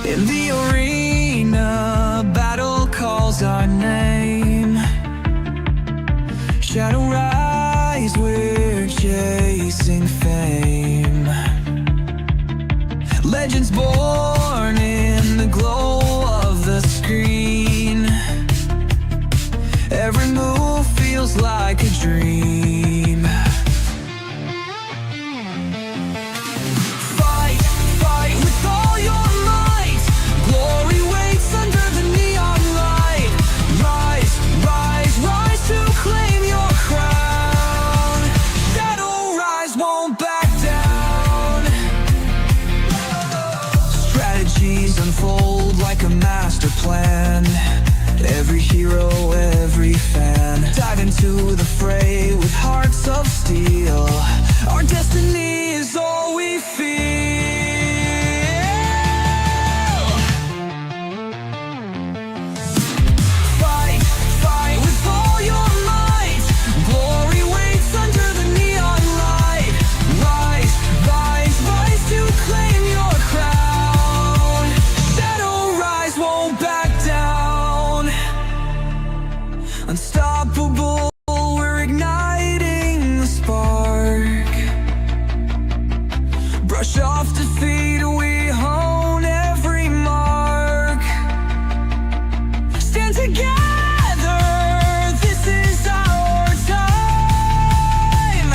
In the arena, battle calls our name. Shadow rise, we're chasing fame. Legends born in the glow of the screen. Every move feels like a dream. Fight, fight with all your might. Glory waits under the neon light. Rise, rise, rise to claim your crown. Shadow rise, won't back down. Strategies unfold like a master plan. Every hero, every fan, dive into the fray with hearts of steel. Our destiny is all we feel. Fight, fight with all your might. Glory waits under the neon light. Rise, rise, rise to claim your crown. Shadow rise, won't back down. Unstoppable, we're igniting the spark. Brush off defeat, we hone every mark. Stand together, this is our time.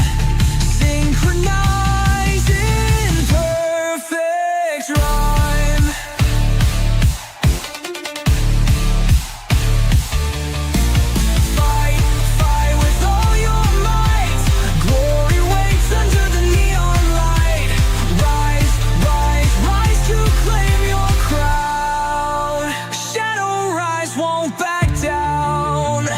Synchronize in perfect rhyme. Fight, fight with all your might. Glory waits under the neon light. Rise, rise, rise to claim your crown. Shadow rise, won't back down.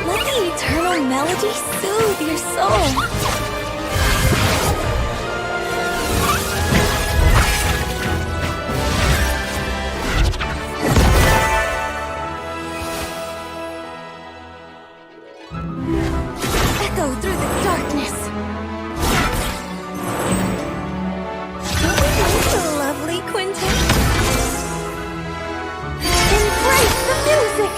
Let the eternal melody soothe your soul. Echo through the darkness. Lovely quintet. Embrace the music.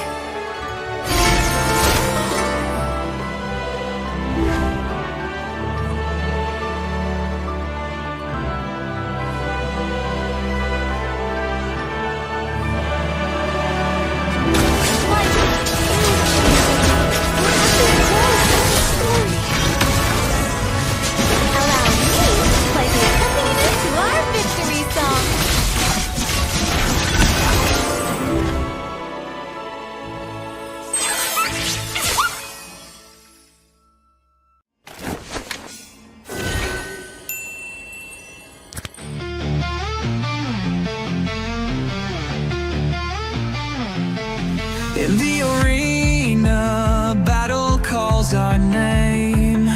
In the arena, battle calls our name.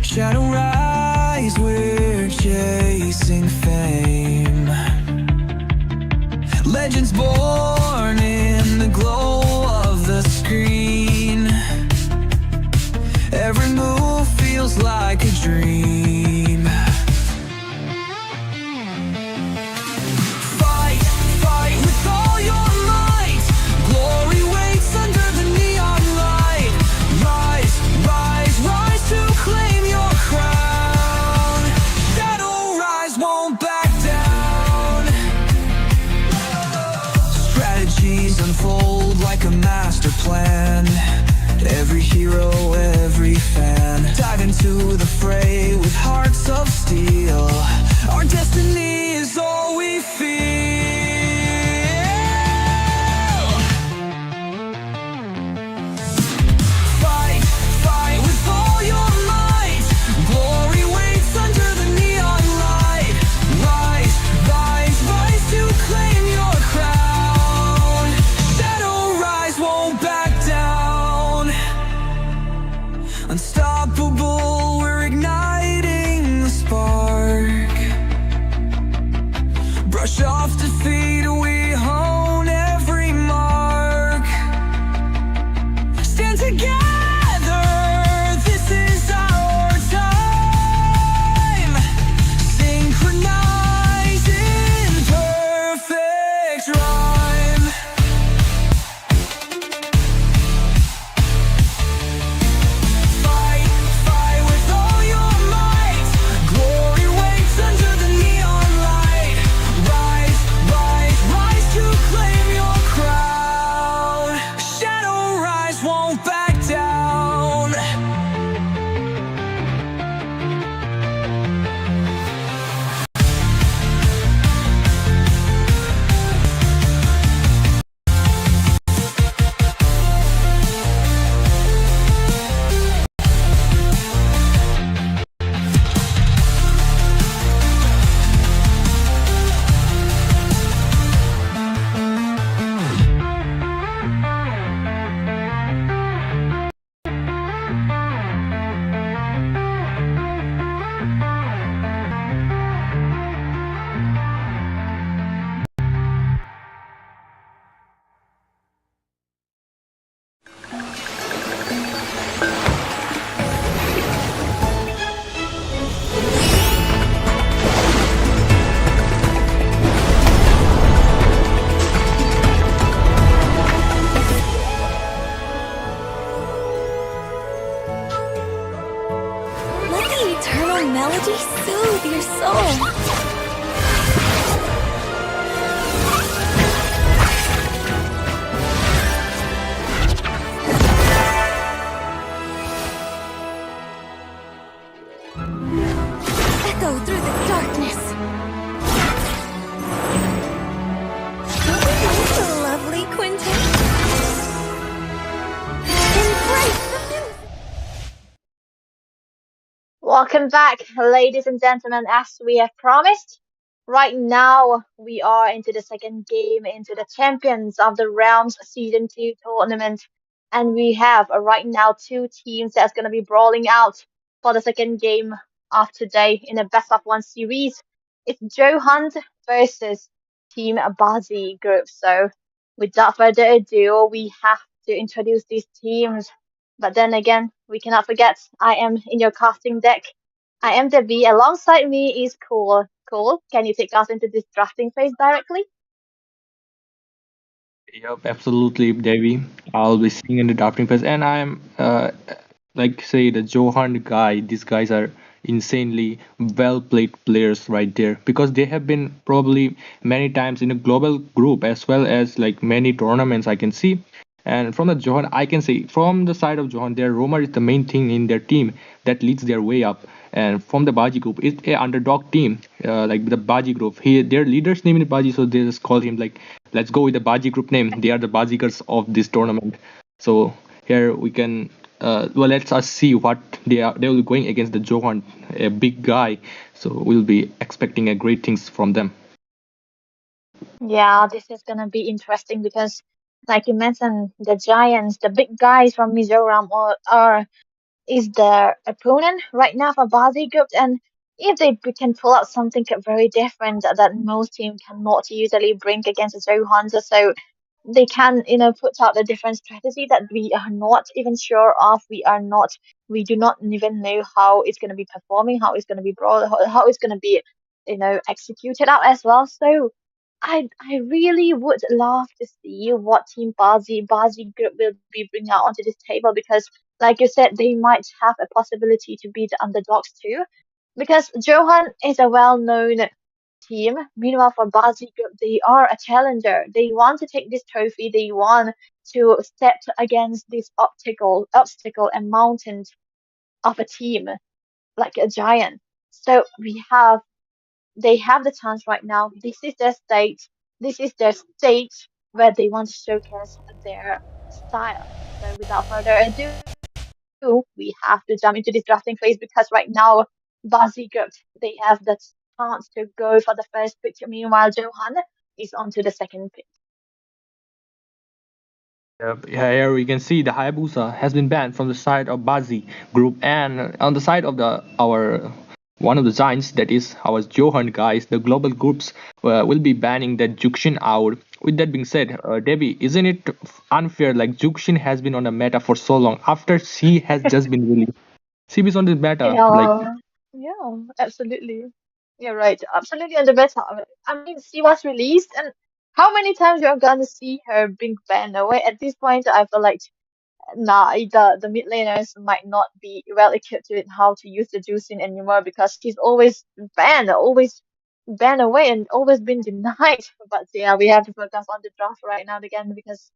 Shadow rise, we're chasing fame. Legends born in the glow of the screen. Every move feels like a dream. Fight, fight with all your might. Glory waits under the neon light. Rise, rise, rise to claim your crown. Shadow rise, won't back down. master plan. Every hero, every fan, dive into the fray with hearts of steel. Our destiny is all we feel. Fight, fight with all your might. Glory waits under the neon light. Rise, rise, rise to claim your crown. Shadow rise, won't back down. Unstoppable, we're igniting the spark. Brush off defeat, we hone every mark. Stand together, this is our time. Synchronize in perfect rhyme. Fight, fight with all your might. Glory waits under the neon light. Rise, rise, rise to claim your crown. Shadow rise, won't back down. Let the eternal melody soothe your soul. Echo through the darkness. Lovely Quentin. Embrace the music. Welcome back, ladies and gentlemen, as we have promised. Right now, we are into the second game, into the Champions of the Realms Season 2 tournament. And we have right now two teams that's going to be brawling out for the second game of today in a best of one series. It's Joe Hunt versus Team Bazi Group. So, without further ado, we have to introduce these teams. But then again, we cannot forget I am in your casting deck. I am Debbie. Alongside me is Cole. Cole, can you take us into this drafting phase directly? Yep, absolutely, Devi. I'll be seeing in the drafting phase, and I'm like say the Johan guy. These guys are insanely well played players right there because they have been probably many times in a global group as well as like many tournaments I can see. And from the Johan, I can say from the side of Johan, their Romer is the main thing in their team that leads their way up. And from the Baji group, it's a underdog team, like the Baji group. Their leader's name is Baji, so they just call him like, let's go with the Baji group name. They are the Bajikers of this tournament. So here we can, well, let's us see what they are. They will be going against the Johan, a big guy. So we'll be expecting a great things from them. Yeah, this is gonna be interesting because, like you mentioned, the giants, the big guys from Mizoram are is their opponent right now for Bazi group, and if they can pull out something very different that most teams cannot usually bring against the Zhou Hunter, so they can, put out a different strategy that we are not even sure of. We do not even know how it's going to be performing, how it's going to be brought, how it's going to be, executed out as well. So I really would love to see what Team Bazi Group will be bringing out onto this table because, like you said, they might have a possibility to be the underdogs too. Because Johan is a well-known team. Meanwhile, for Bazi Group, they are a challenger. They want to take this trophy. They want to step against this obstacle and mountain of a team like a giant. So they have the chance right now. This is their stage. This is their stage where they want to showcase their style. So without further ado, we have to jump into this drafting phase because right now, Bazigut, they have the chance to go for the first pick. Meanwhile, Johan is on to the second pick. Yep. Yeah, here we can see the Hayabusa has been banned from the side of Bazi group, and on the side of the our one of the giants, that is our Johan guys, the global groups will be banning that Jukshin out. With that being said, Debbie, isn't it unfair? Like Jukshin has been on the meta for so long. After she has just been released, she is on the meta. Like Yeah, yeah, absolutely. You're right. Absolutely on the better. I mean, she was released, and how many times you're gonna see her being banned away? At this point, I feel like nah, the mid laners might not be well equipped with how to use the juicing anymore because she's always banned away, and always been denied. But yeah, we have to focus on the draft right now again because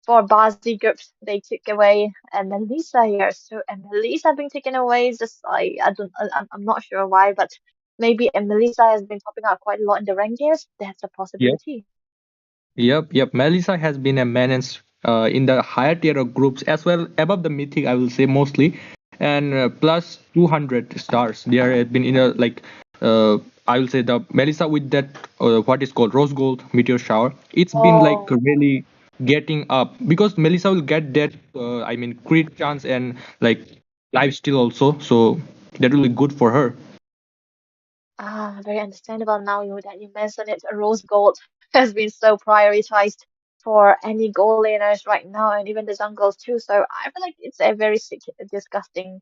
for Basi groups they took away and Melissa here. So and Melissa being taken away is just I'm not sure why, but maybe Melissa has been popping out quite a lot in the rankings. That's a possibility. yep. Melissa has been a menace in the higher tier of groups as well, above the mythic, I will say mostly, and plus 200 stars. There have been in a like, I will say the Melissa with that what is called rose gold meteor shower. It's been like Oh. really getting up because Melissa will get that. I mean, crit chance and like life steal also. So that will be good for her. Ah, very understandable now that you mentioned it. Rose gold has been so prioritized for any goal laners right now, and even the jungles too. So I feel like it's a very disgusting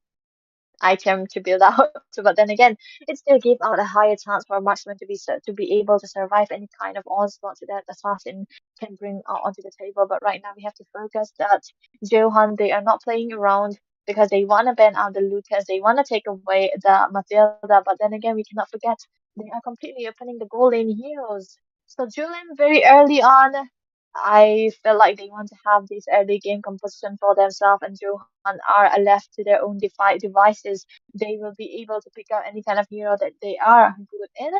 item to build out. But then again, it still gives out a higher chance for a marksman to to be able to survive any kind of onslaught that assassin can bring out onto the table. But right now we have to focus that Johan, they are not playing around because they want to ban out the Lucas, they want to take away the Matilda. But then again, we cannot forget they are completely opening the goal lane heroes. So Julian very early on, I feel like they want to have this early game composition for themselves, and Johan are left to their own devices. They will be able to pick out any kind of hero that they are good in.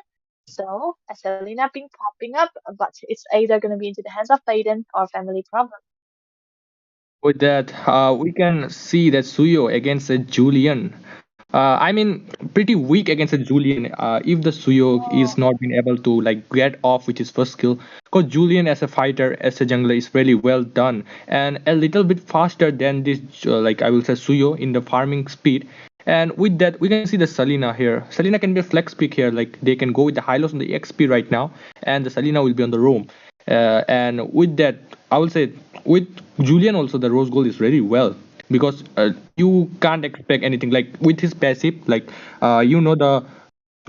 So, Selena been popping up, but it's either going to be into the hands of Faden or family problem. With that, we can see that Suyo against a Julian. I mean, pretty weak against a Julian. If the Suyo is Oh, not being able to like get off with his first skill, because Julian as a fighter, as a jungler, is really well done and a little bit faster than this, like I will say Suyo in the farming speed. And with that, we can see the Selena here. Selena can be a flex pick here. Like they can go with the Hylos on the XP right now, and the Selena will be on the roam. And with that, I will say with Julian also the rose gold is really well because you can't expect anything like with his passive like the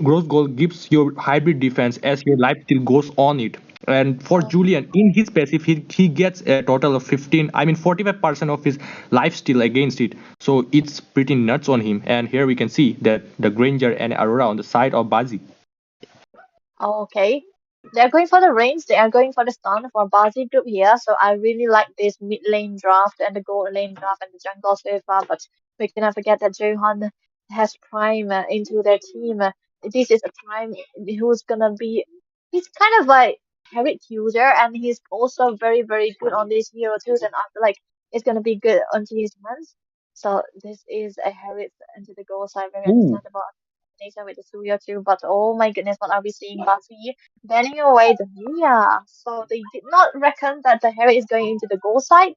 rose gold gives your hybrid defense as your life still goes on it. And for oh, Julian in his passive he gets a total of 15, I mean 45% of his life steal against it, so it's pretty nuts on him. And here we can see that the Granger and Aurora on the side of Bazi. oh, okay. They're going for the range. They are going for the stun for Bazi group here. So I really like this mid lane draft and the gold lane draft and the jungle so far. But we cannot forget that Johan has Prime into their team. This is a Prime who's gonna be. He's kind of like Herrick user, and he's also very good on these hero tools. And I feel like it's gonna be good onto his hands. So this is a Herrick into the goal side. Very Ooh. understandable combination with the Suya too, but oh my goodness, what are we seeing? Buffy banning away the Mia. So they did not reckon that the Harry is going into the goal side.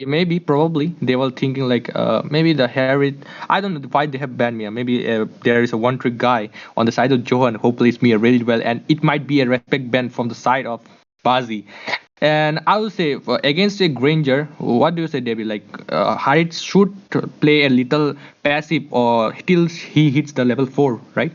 Maybe, probably, they were thinking like maybe the Harry. I don't know why they have banned Mia. Maybe there is a one trick guy on the side of Johan who plays Mia really well, and it might be a respect ban from the side of Bazi. And I would say against a Granger, what do you say, Debbie? Like Harit should play a little passive or till he hits the level 4, right?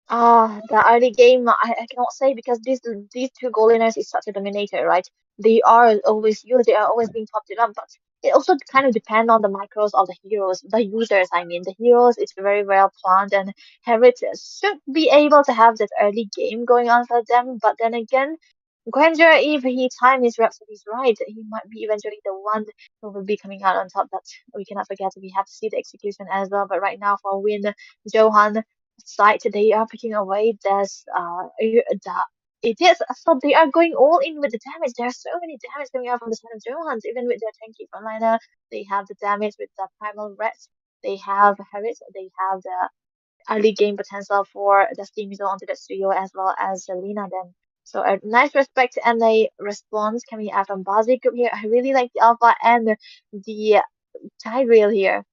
The early game, I cannot say because these two goal liners is such a dominator, right? They are always used, they are always being topped it up, but it also kind of depend on the micros of the heroes, the users, I mean. The heroes is very well planned and Harriet should be able to have that early game going on for them, but then again, Granger, if he time his rhapsodies right, he might be eventually the one who will be coming out on top. But we cannot forget we have to see the execution as well. But right now for Win Johan side, they are picking away. There's the it is so they are going all in with the damage. There are so many damage coming out from the side of Johans, even with their tanky frontliner. They have the damage with the primal reds. They have Harris. They have the early game potential for the Steam User onto the studio as well as Selena then. So a nice respect and a response coming out from Bazi group here. I really like the alpha and the tie rail here.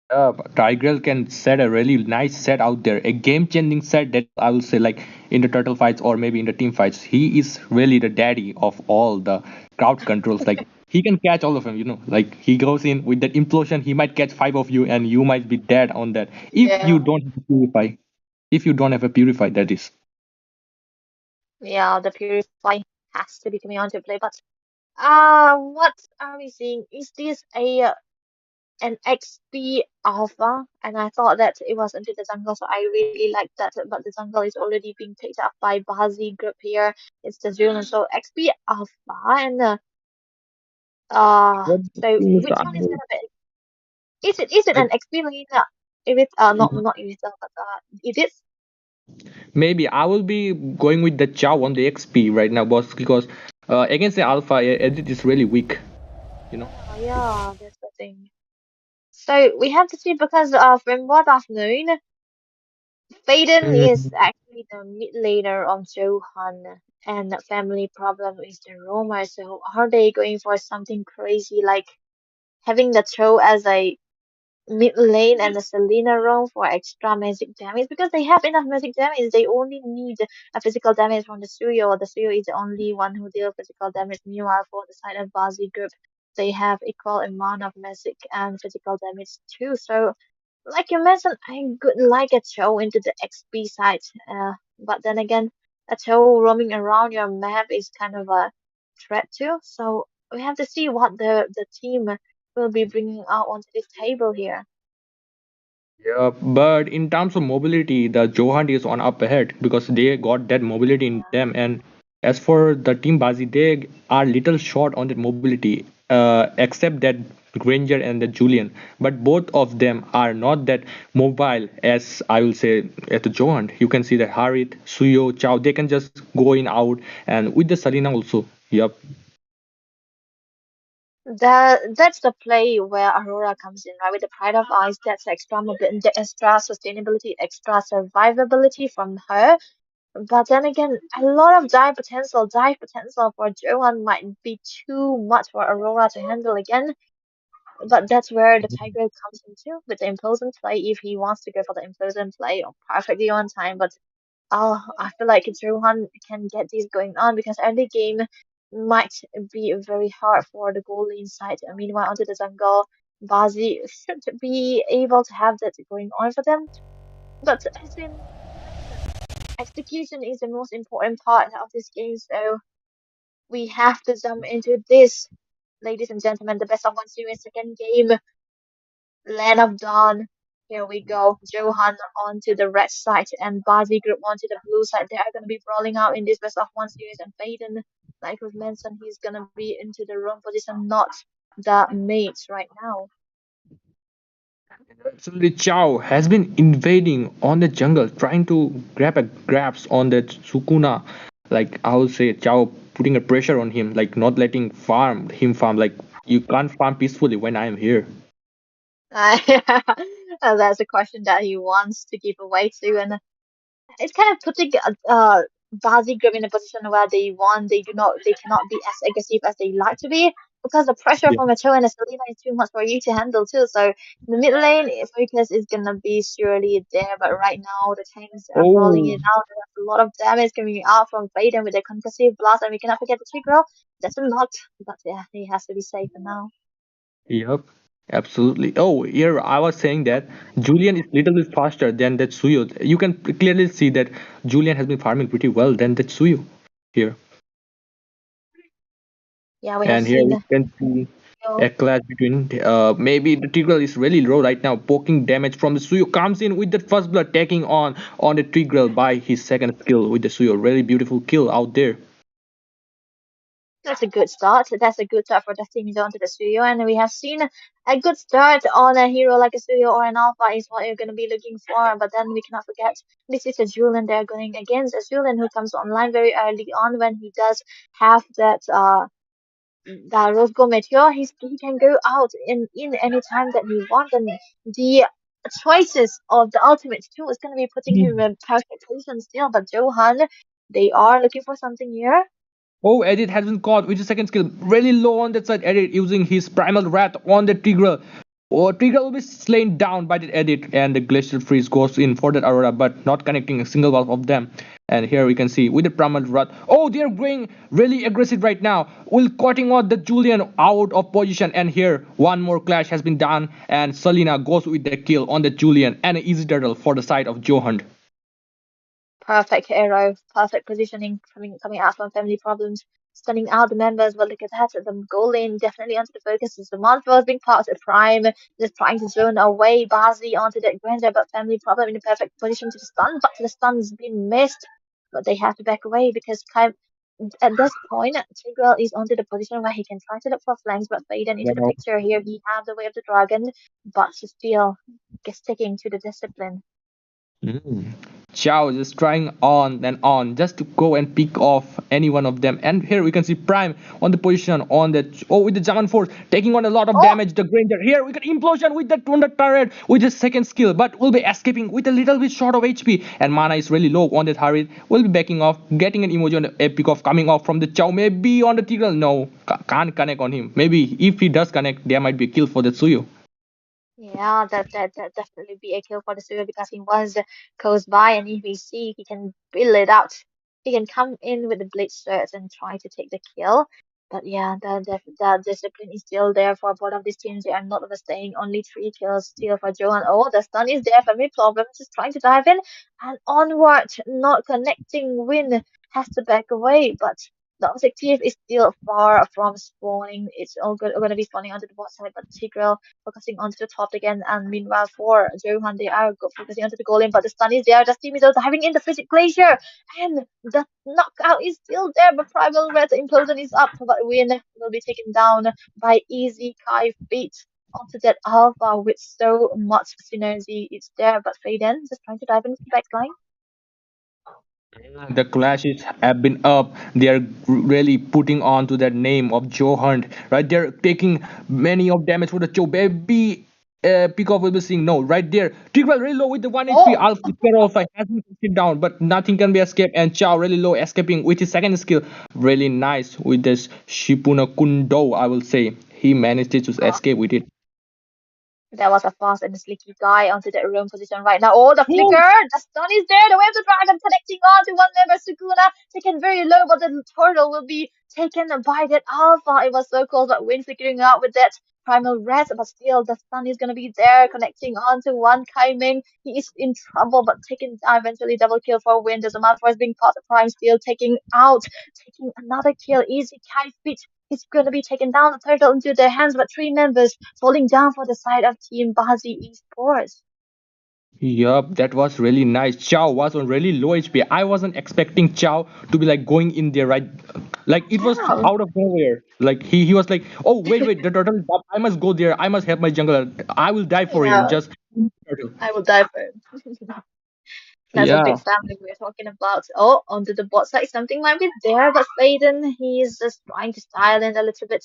Tigreal can set a really nice set out there, a game-changing set that I will say, like in the turtle fights or maybe in the team fights. He is really the daddy of all the crowd controls. Like he can catch all of them, you know. Like he goes in with that implosion, he might catch five of you, and you might be dead on that. If Yeah. you don't have a purify, if you don't have a purify, that is. Yeah, the purify has to be coming on to play. But what are we seeing? Is this a an XP alpha? And I thought that it was into the jungle, so I really like that. But the jungle is already being picked up by Bazi group here. It's the Zulan, so XP alpha and What so teams which are one is gonna be? Is it like, an XP lane? If it's not Irithel, but it is. maybe I will be going with the Chow on the XP right now, boss, because against the Alpha, it is really weak. You know. Yeah, that's the thing. So we have to see because from what I've known, Faden is Mm, actually the mid laner of Johan, and the family problem is the Roma. So are they going for something crazy like having the Cho as a mid lane and the Selena roam for extra magic damage because they have enough magic damage. They only need a physical damage from the Suyo. The Suyo is the only one who deals physical damage. Meanwhile, for the side of Bazi group, they have equal amount of magic and physical damage too. So, like you mentioned, I could like a Cho into the XP side. But then again, a Cho roaming around your map is kind of a threat too. So we have to see what the team will be bringing out onto this table here. Yeah, but in terms of mobility, the Johan is on up ahead because they got that mobility in them. And as for the team Bazi, they are little short on that mobility, except that Granger and the Julian. But both of them are not that mobile as I will say at the Johan. You can see that Harit, Suyo, Chow, they can just go in out, and with the Salina also. Yep. That's the play where Aurora comes in, right? With the Pride of Ice, that's extra mobility, the extra sustainability, extra survivability from her. But then again, a lot of dive potential for Johan might be too much for Aurora to handle again. But that's where the Tiger comes into with the implosion play if he wants to go for the implosion play perfectly on time. But I feel like Johan can get these going on because early game might be very hard for the goal lane side. Meanwhile, onto the jungle, Bazi should be able to have that going on for them. But as we mentioned, execution is the most important part of this game, so we have to jump into this, ladies and gentlemen, the best of one series second game, Land of Dawn. Here we go. Johan onto the red side and Bazi group onto the blue side. They are going to be brawling out in this best of one series. And Faden, like we've mentioned, he's going to be into the room position, not the mates right now. Absolutely, Chow has been invading on the jungle, trying to grab a grabs on that Sukuna. Like I would say, Chow putting a pressure on him, like not letting him farm. Like you can't farm peacefully when I am here. That's a question that he wants to give away to. And it's kind of putting Bazi Grim in a position where they cannot be as aggressive as they like to be because the pressure Yeah. from a Cho and a Selena is too much for you to handle too. So the mid lane focus is gonna be surely there, but right now the tanks are brawling Oh, it out. There's a lot of damage coming out from Faden with the concussive blast, and we cannot forget the Tigreal. That's a lot, but yeah, he has to be safe for now. yep. Absolutely. Oh, here I was saying that Julian is little bit faster than that Suyo. You can clearly see that Julian has been farming pretty well than that Suyo here. Yeah, we have And here seen we can see Yo. a clash between maybe the Tigreal is really low right now, poking damage from the Suyo comes in with the first blood taking on the Tigreal by his second skill with the Suyo. Really beautiful kill out there. That's a good start. That's a good start for the team onto the studio, and we have seen a good start on a hero like a studio or an alpha is what you're going to be looking for. But then we cannot forget this is a Julian they're going against, a Julian who comes online very early on when he does have that rose gold meteor. He can go out in any time that he wants, and the choices of the ultimate too is going to be putting him in perfect position still. But Johan, they are looking for something here. Oh, Edit has been caught with his second skill. Really low on that side, Edit using his Primal Wrath on the Tigreal. Oh, Tigreal will be slain down by the Edit, and the Glacial Freeze goes in for that Aurora, but not connecting a single one of them. And here we can see with the Primal Wrath. Oh, they're going really aggressive right now. Will cutting out the Julian out of position, and here one more clash has been done, and Selena goes with the kill on the Julian and an easy turtle for the side of Johan. Perfect arrow, perfect positioning coming out from family problems, stunning out the members. But look at that, the goal lane definitely onto the focus is the Montrose being part of Prime, just trying to zone away Bazi onto that Granger, but family problem in the perfect position to stun, but the stun's been missed. But they have to back away because at this point, Tigreal is onto the position where he can try to look for flanks, but Faden into the picture here. He has the way of the dragon, but still sticking to the discipline. Mm. Chow just trying on and on just to go and pick off any one of them. And here we can see Prime on the position on the with the German force taking on a lot of Oh, damage. The Granger here we got implosion with that on the turret with his second skill, but will be escaping with a little bit short of HP and mana is really low on the turret. Will be backing off, getting an emoji on the epic of coming off from the Chow. Maybe on the Tigreal. No, can't connect on him. Maybe if he does connect, there might be a kill for the Suyu. yeah, that definitely be a kill for the Suyo because he was close by, and if we see he can build it out, he can come in with the blitz search and try to take the kill. But yeah, the discipline is still there for both of these teams. They are not overstaying. Only three kills still for Johan. Oh, the stun is there for me. Problem just trying to dive in and onward, not connecting. Win has to back away, but the objective is still far from spawning. It's all going to be spawning onto the bot side, but Tigreal focusing onto the top again. And meanwhile, for Johan, they are focusing onto the golem, but the stun is there. The team is also having in the physic glacier, and the knockout is still there. But Primal Red Implosion is up, but Win will be taken down by Easy Kai Feet onto that Alpha with so much synergy. It's there, but Faden just trying to dive into the backline. The clashes have been up. They are really putting on to that name of Joe Hunt, right? They're taking many of damage for the Joe baby. Peacock will be seeing no right there. Tigreal really low with the 1 HP. Oh, Alpha also has been taken down, but nothing can be escaped. And Chow really low, escaping with his second skill. Really nice with this Shipuna Kundo, I will say. He managed to escape with it. that was a fast and slicky guy onto that room position right now. Oh, the flicker! The stun is there! The wave of the dragon connecting on to one member, Sukuna, taken very low, but the turtle will be taken by that alpha. It was so close, but Win figuring out with that primal red, but still the stun is gonna be there, connecting on to one Kaiming. He is in trouble, but taking eventually double kill for Win. There's a Malfoy being caught, the prime still taking another kill. Easy Kai Fit is going to be taken down the turtle into their hands, but three members falling down for the side of Team Bazi Esports. Yup, that was really nice. Chow was on really low HP. I wasn't expecting Chow to be like going in there, right? Like it was Yeah, out of nowhere. Like he was like, oh wait, the turtle is up. I must go there. I must help my jungler. I will die for him. yeah, Just turtle. I will die for him. That's a Yeah. big family we're talking about. Oh, onto the bot side, something might be there, but Faden, he's just trying to style in a little bit,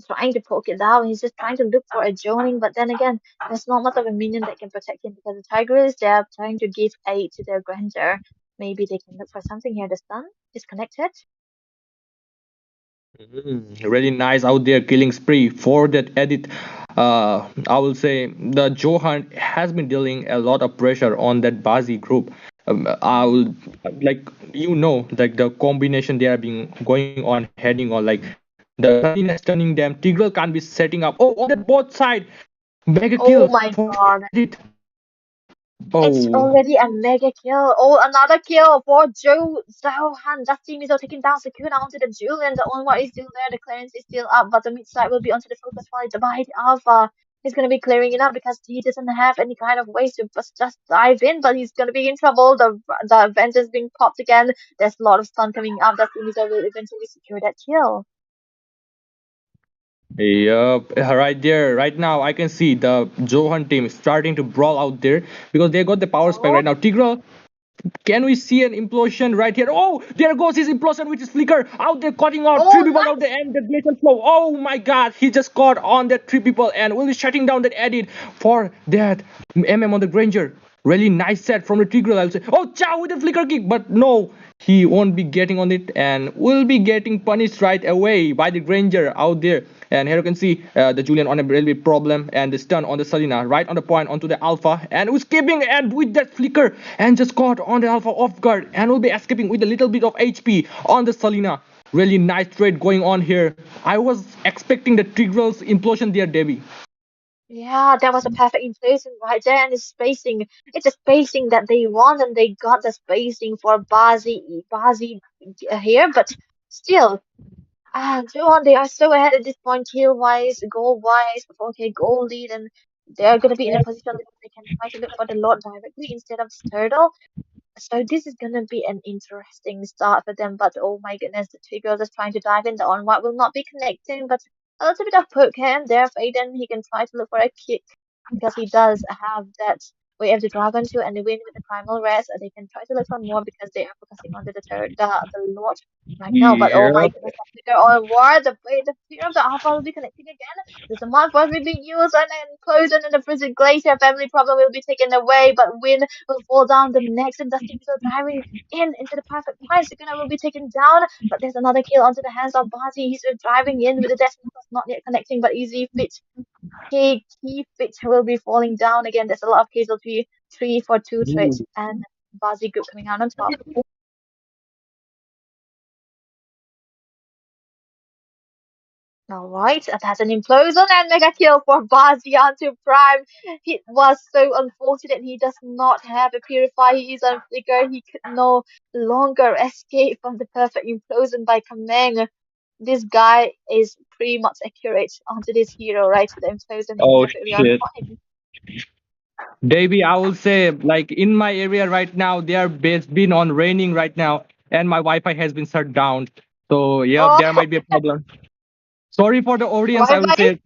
trying to poke it down. He's just trying to look for a joining, but then again, there's not much of a minion that can protect him because the tiger is there trying to give aid to their grandeur. Maybe they can look for something here. The stun is connected. Really nice out there killing spree for that edit. I will say the Johan has been dealing a lot of pressure on that Bazi group. I will like like the combination they are being going on heading on like the Selena stunning them. Tigreal can't be setting up. Oh, on that both side, mega Oh kill my for god. edit. It's Oh, already a mega kill. Oh, another kill for Joe Zaohan. That team is all taking down Sakuna onto the Julian. The onward is still there. The clearance is still up, but the mid side will be onto the focus fight. The Bite Alpha is going to be clearing it up because he doesn't have any kind of ways to just dive in, but he's going to be in trouble. The Vengeance being popped again. There's a lot of stun coming up. That team is will eventually secure that kill. Yep, right there, right now, I can see the Johan team starting to brawl out there because they got the power spike Oh, right now. Tigreal, can we see an implosion right here? Oh, there goes his implosion with his flicker out there, cutting out three oh, people out nice. there, and the glacial flow. Oh my God, he just caught on that three people and will be shutting down that edit for that on the Granger. Really nice set from the Tigreal, I'll say. Oh, Chow with the flicker kick, but no, he won't be getting on it and will be getting punished right away by the Granger out there. And here you can see the Julian on a really big problem and the stun on the Selena right on the point onto the Alpha and was escaping and with that flicker and just caught on the Alpha off guard and will be escaping with a little bit of HP on the Selena. Really nice trade going on here. I was expecting the Tigreal's implosion there, Debbie. Yeah, that was a perfect implosion right there, and the spacing. It's a spacing that they want, and they got the spacing for Bazi here, but still. Johan, they are so ahead at this point, kill wise, goal wise, 4K goal lead, and they're gonna be in a position that they can try to look for the Lord directly instead of Turtle. So this is gonna be an interesting start for them, but oh my goodness, the two girls are trying to dive in. The onward will not be connecting, but a little bit of poke here and there. Faden, he can try to look for a kick because he does have that way of the dragon too, and the win with the primal rest. They can try to look for more because they are focusing on the Lord right now. But oh my Yep. goodness, the flicker on war, the fear of the alpha will be connecting again. There's a mod will be used and then closing and the prison glacier family problem will be taken away, but win will fall down the next and Dusty is driving in into the perfect point. Sukuna will be taken down, but there's another kill onto the hands of Bazi. He's driving in with the Death not yet connecting, but easy fit. Key fit will be falling down again. There's a lot of casualty, 3 for 2 trades, and Bazi group coming out on top. Alright, that's an implosion and mega kill for Bazi onto Prime. It was so unfortunate he does not have a purify. He is on flicker. He could no longer escape from the perfect implosion by Kameng. This guy is pretty much accurate onto this hero, right? The implosion is Oh perfectly on shit. point. Debbie, I will say, like in my area right now, they are been on raining right now, and my Wi-Fi has been shut down. So yeah, Oh, there might be a problem. Sorry for the audience, I will Wi-Fi? say.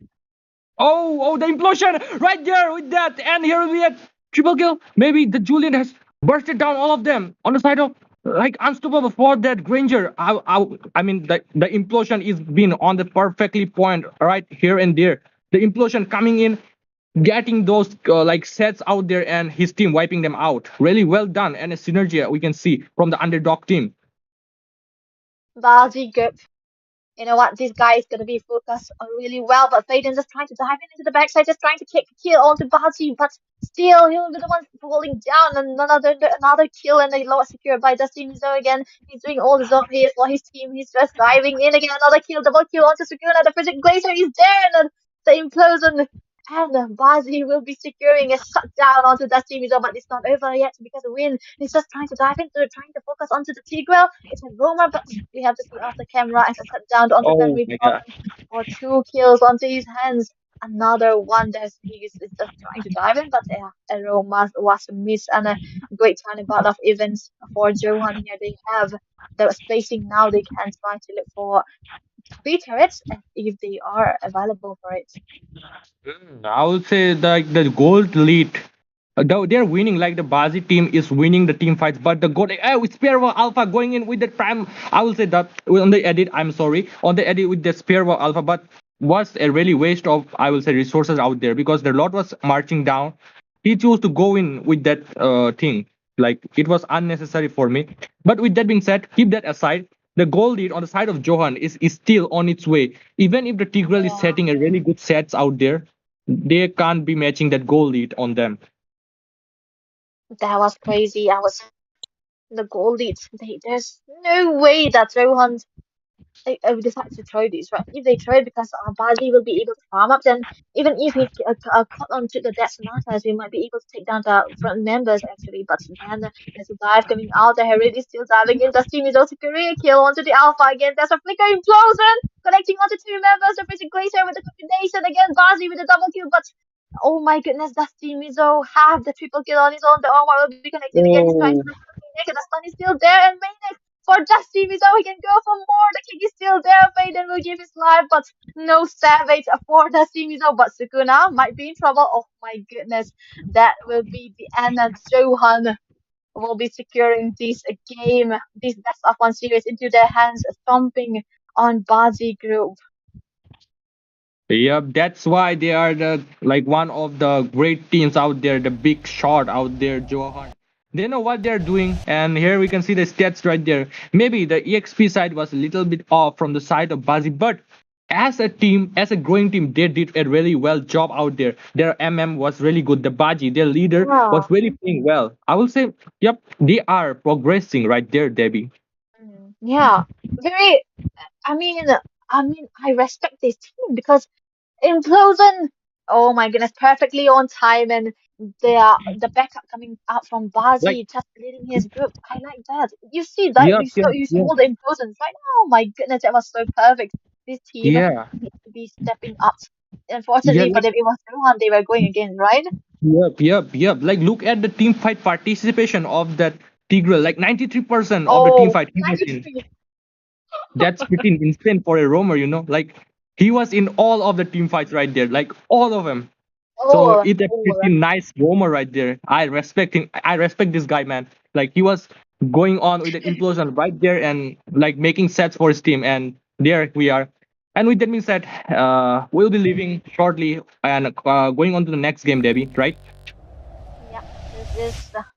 Oh, the implosion right there with that, and here we have triple kill. Maybe the Julian has bursted down all of them on the side of like unstoppable for that Granger. I mean the implosion is been on the perfectly point right here and there. The implosion coming in, getting those like sets out there, and his team wiping them out. Really well done, and a synergy we can see from the underdog team. Bazi group. You know what, this guy is going to be focused on really well, but Faden's just trying to dive in into the backside, just trying to kick a kill onto Bazi, but still he'll be the one falling down, and another kill and a lower secured by Dusty Mizo again. He's doing all the job here for his team. He's just diving in again, another kill, double kill onto Sukuna. The Physic Glacier is there, and the implosion. And Bazi will be securing a shutdown onto Dusty Mizo, but it's not over yet because the win. He's just trying to dive into it, trying to focus onto the Tigreal. It's a roamer, but we have to see off the camera as a shutdown onto Oh family my god. problem or 2 kills onto his hands. Another one that is just trying to dive in, but Aroma was a miss and a great turnabout of events for Johan here. They have the spacing now. They can try to look for 3 turrets if they are available for it. I would say the gold lead. They're winning, like the Bazi team is winning the team fights, but the gold with Sparrow Alpha going in with the prime. I will say that on the edit. I'm sorry, on the edit with the Sparrow Alpha, but was a really waste of, I will say, resources out there because the lot was marching down. He chose to go in with that thing. Like it was unnecessary for me. But with that being said, keep that aside. The goal lead on the side of Johan is still on its way. Even if the Tigreal is Yeah, setting a really good sets out there, they can't be matching that goal lead on them. that was crazy. I was the goal lead. There's no way that Rohan decide to throw these, right? If they throw it because Bali will be able to farm up, then even if he caught onto the Death Sonatas, we might be able to take down the front members actually. But then there's a dive coming out, the Heridi still diving in. The team is also career kill onto the Alpha again. There's a flicker implosion connecting onto 2 members. The Physic Glacier with the combination again. Bazi with the double kill, but oh my goodness, Dusty Mizo have the triple kill on his own. The Omar will be connected again. He's trying to Oh, look for the Maniac, and the stun is still there, and Maniac for Dusty Mizo. He can go for more. The kick is still there. Faden will give his life, but no savage for Dusty Mizo. But Sukuna might be in trouble. Oh my goodness. That will be the end. And Johan will be securing this game, this best of one series into their hands, stomping on Bazi Group. Yep, that's why they are the like one of the great teams out there, the big shot out there, Johan. They know what they're doing, and here we can see the stats right there. Maybe the EXP side was a little bit off from the side of Bazi, but as a team, as a growing team, they did a really well job out there. Their MM was really good. The Baji, their leader, Yeah. was really playing well. I will say, yep, they are progressing right there, Debbie. Yeah. Very I mean I respect this team because Implosion, oh my goodness, perfectly on time, and the backup coming out from Like, Bazi just leading his group. I like that. You see that yep, yep, you see yep, all the implosions right now. Oh my goodness, that was so perfect. This team yeah, needs to be stepping up. yeah. Unfortunately for them, it was the one they were going against, right? Yep, yep, yep. Like, look at the team fight participation of that Tigreal. Like, 93% of the team Oh, fight he was in. 93. That's pretty insane for a roamer, you know. Like, he was in all of the team fights right there, like all of them. So Oh, it's a oh, pretty nice roamer right there. I respect him. I respect this guy, man. Like, he was going on with the implosion right there and like making sets for his team. And there we are. And with that being said, we'll be leaving shortly and going on to the next game, Debbie. Right? yeah.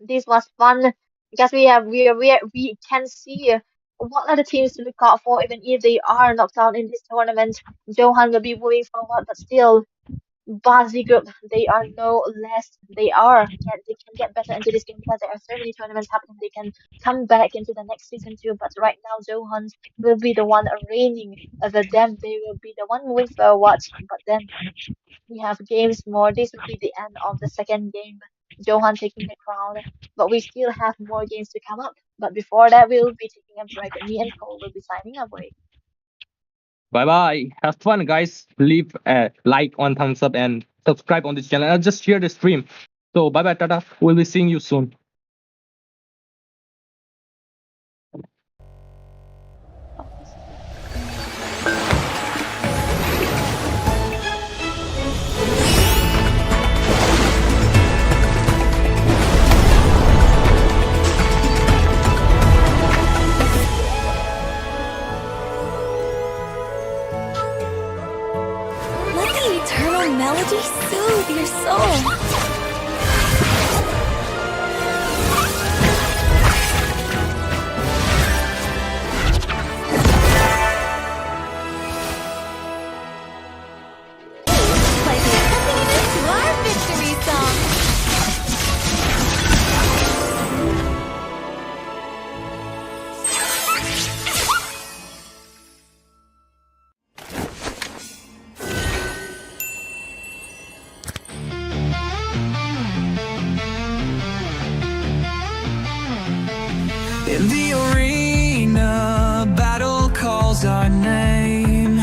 This was fun because we can see what are the teams to look out for even if they are knocked out in this tournament. Johan will be moving forward, but still, Bazi Group they are no less. They can get better into this game because there are so many tournaments happening. They can come back into the next season too. But right now, Johan will be the one reigning over them. They will be the one moving forward. But then we have games more. This will be the end of the second game. Johan taking the crown. But we still have more games to come up. But before that, we'll be taking a break. Me and Cole will be signing away. Bye bye. Have fun, guys. Leave a like on thumbs up and subscribe on this channel. And just share the stream. So bye bye, Tata. We'll be seeing you soon. Let the eternal melody soothe your soul. Like we're stepping into our victory song. In the arena, battle calls our name.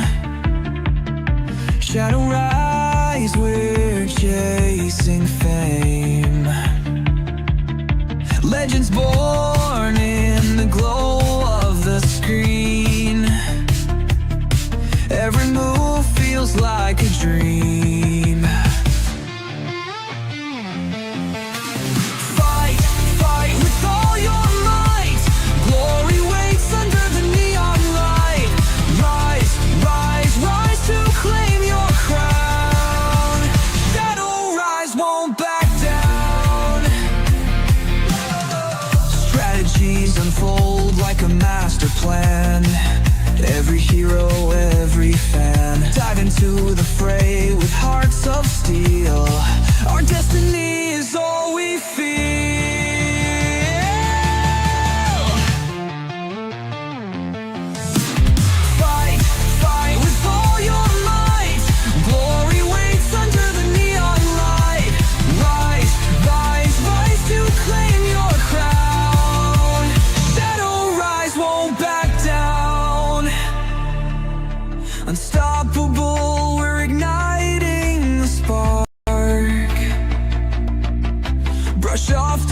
Shadow rise, we're chasing fame. Legends born in the glow of the screen. Every move feels like a dream. Fight, fight with all your might. Glory waits under the neon light. Rise, rise, rise to claim your crown. Shadow rise won't back down. Strategies unfold like a master plan. Every hero, every fan, dive into the fray with hearts of steel. Our destiny is all we feel. Fight, fight with all your might. Glory waits under the neon light. Rise, rise, rise to claim your crown. Shadow rise won't back down. Unstoppable, we're igniting the spark. Brush off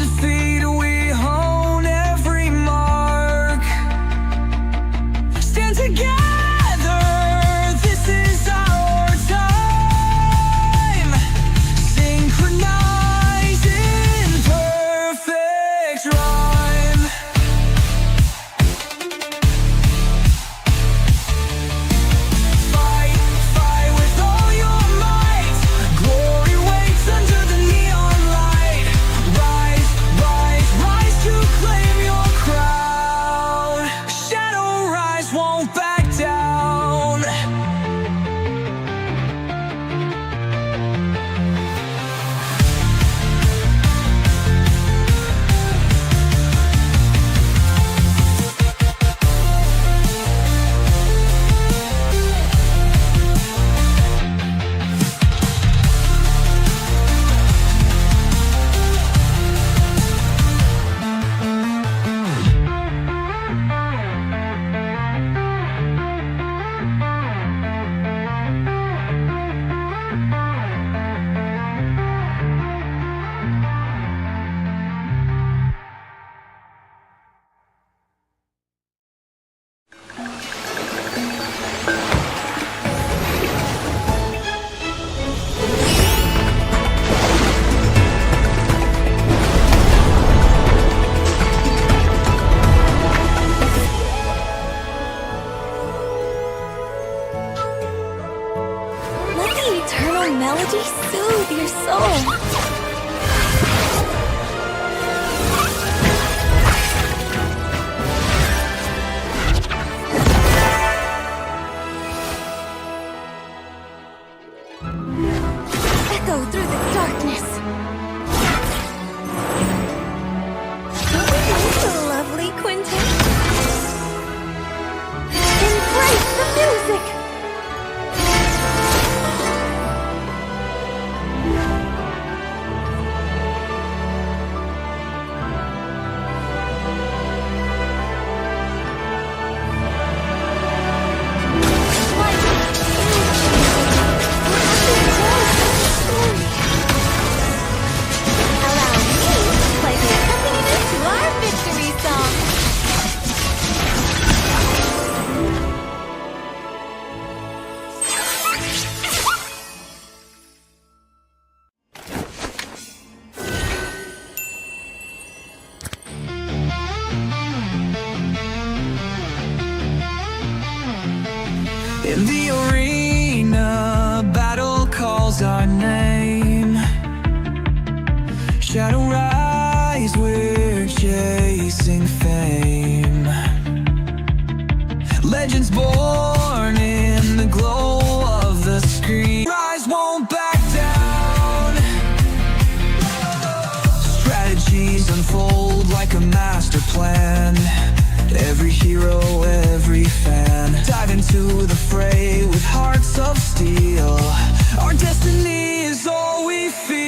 In the arena, battle calls our name. Shadow rise, we're chasing fame. Legends born in the glow of the screen. Rise won't back down. Strategies unfold like a master plan. Every hero, every fan, dive into the fray with hearts of steel. Our destiny is all we feel.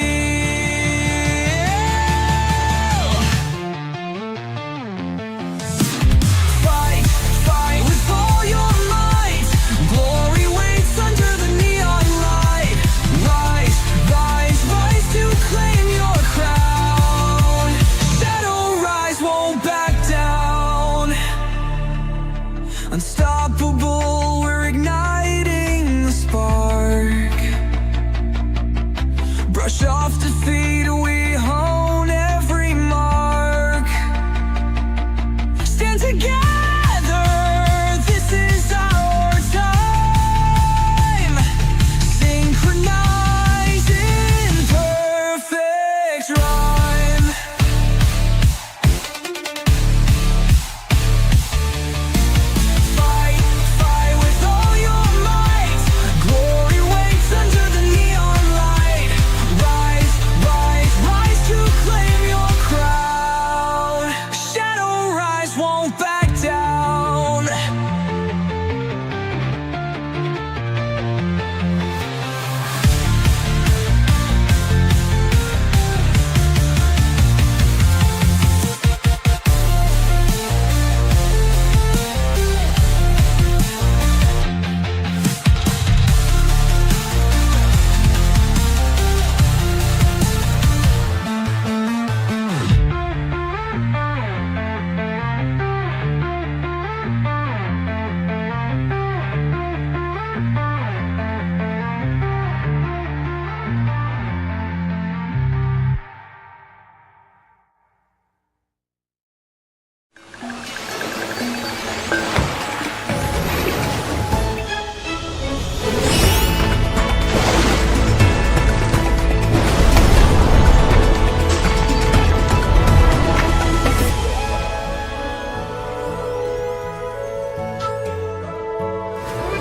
Fight, fight with all your might. Glory waits under the neon light. Rise, rise, rise to claim your crown. Shadow rise won't back down. Unstoppable, we're igniting the spark. Brush off defeat, we hone every mark. Stand together, this is our time. Synchronize in perfect rhyme. Fight, fight with all your might. Glory waits under the neon light. Rise, rise, rise to claim your crown. Shadow rise won't back down.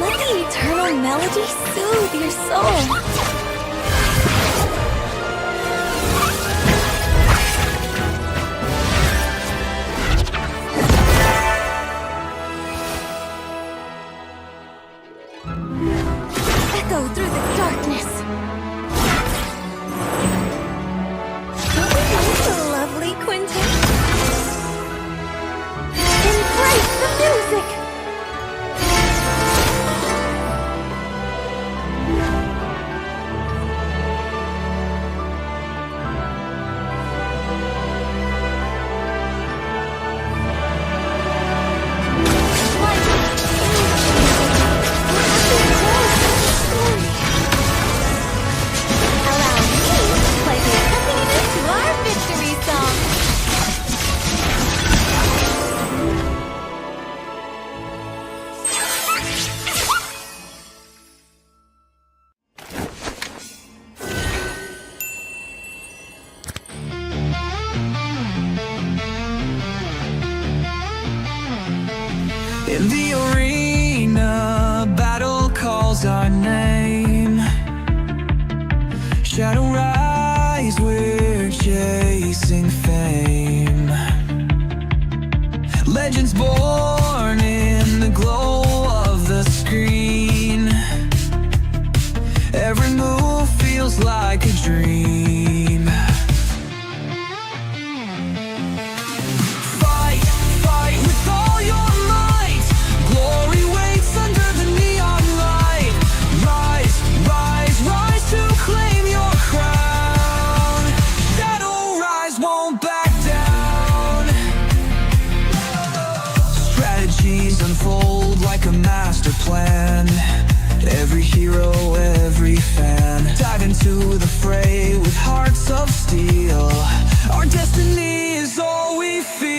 Let the eternal melody soothe your soul. Echo through the darkness. Don't we like the lovely quintet? Embrace the music! In the arena, battle calls our name. Shadow rise, we're chasing fame. Legends born in the glow of the screen. Every move feels like a dream. Fight, fight with all your might. Glory waits under the neon light. Rise, rise, rise to claim your crown. Shadow rise won't back down. Strategies unfold like a master plan. Every hero, every fan, dive into the fray with hearts of steel. Our destiny is all we feel.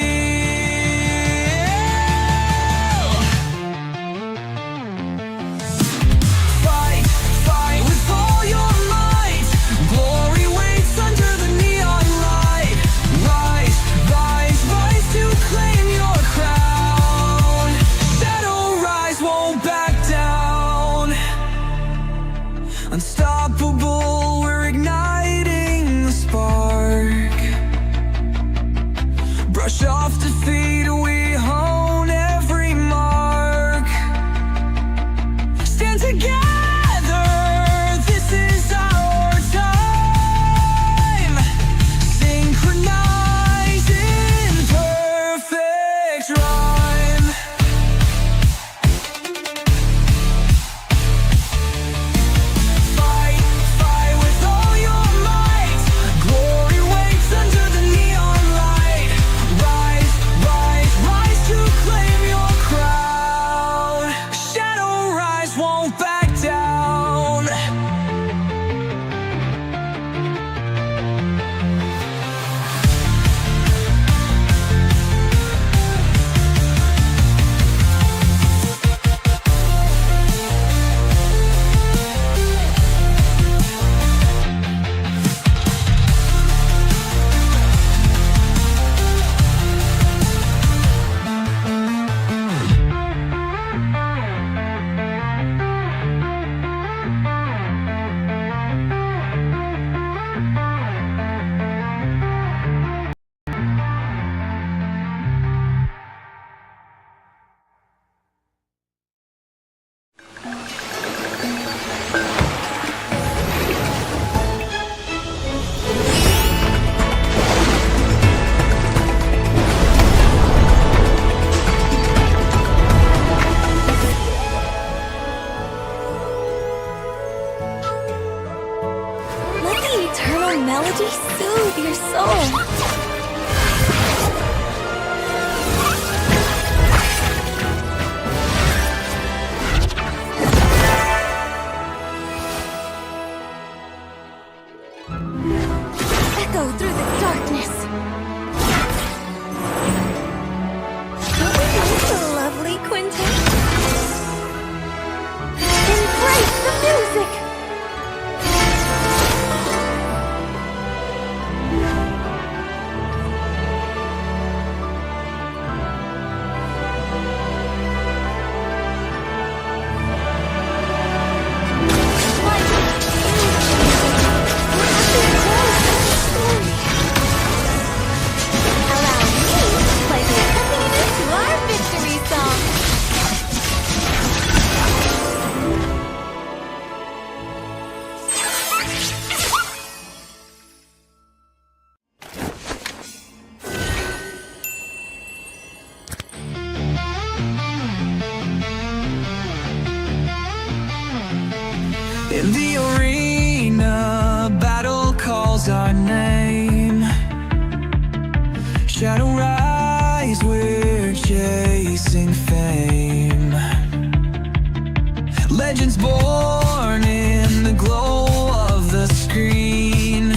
Legends born in the glow of the screen.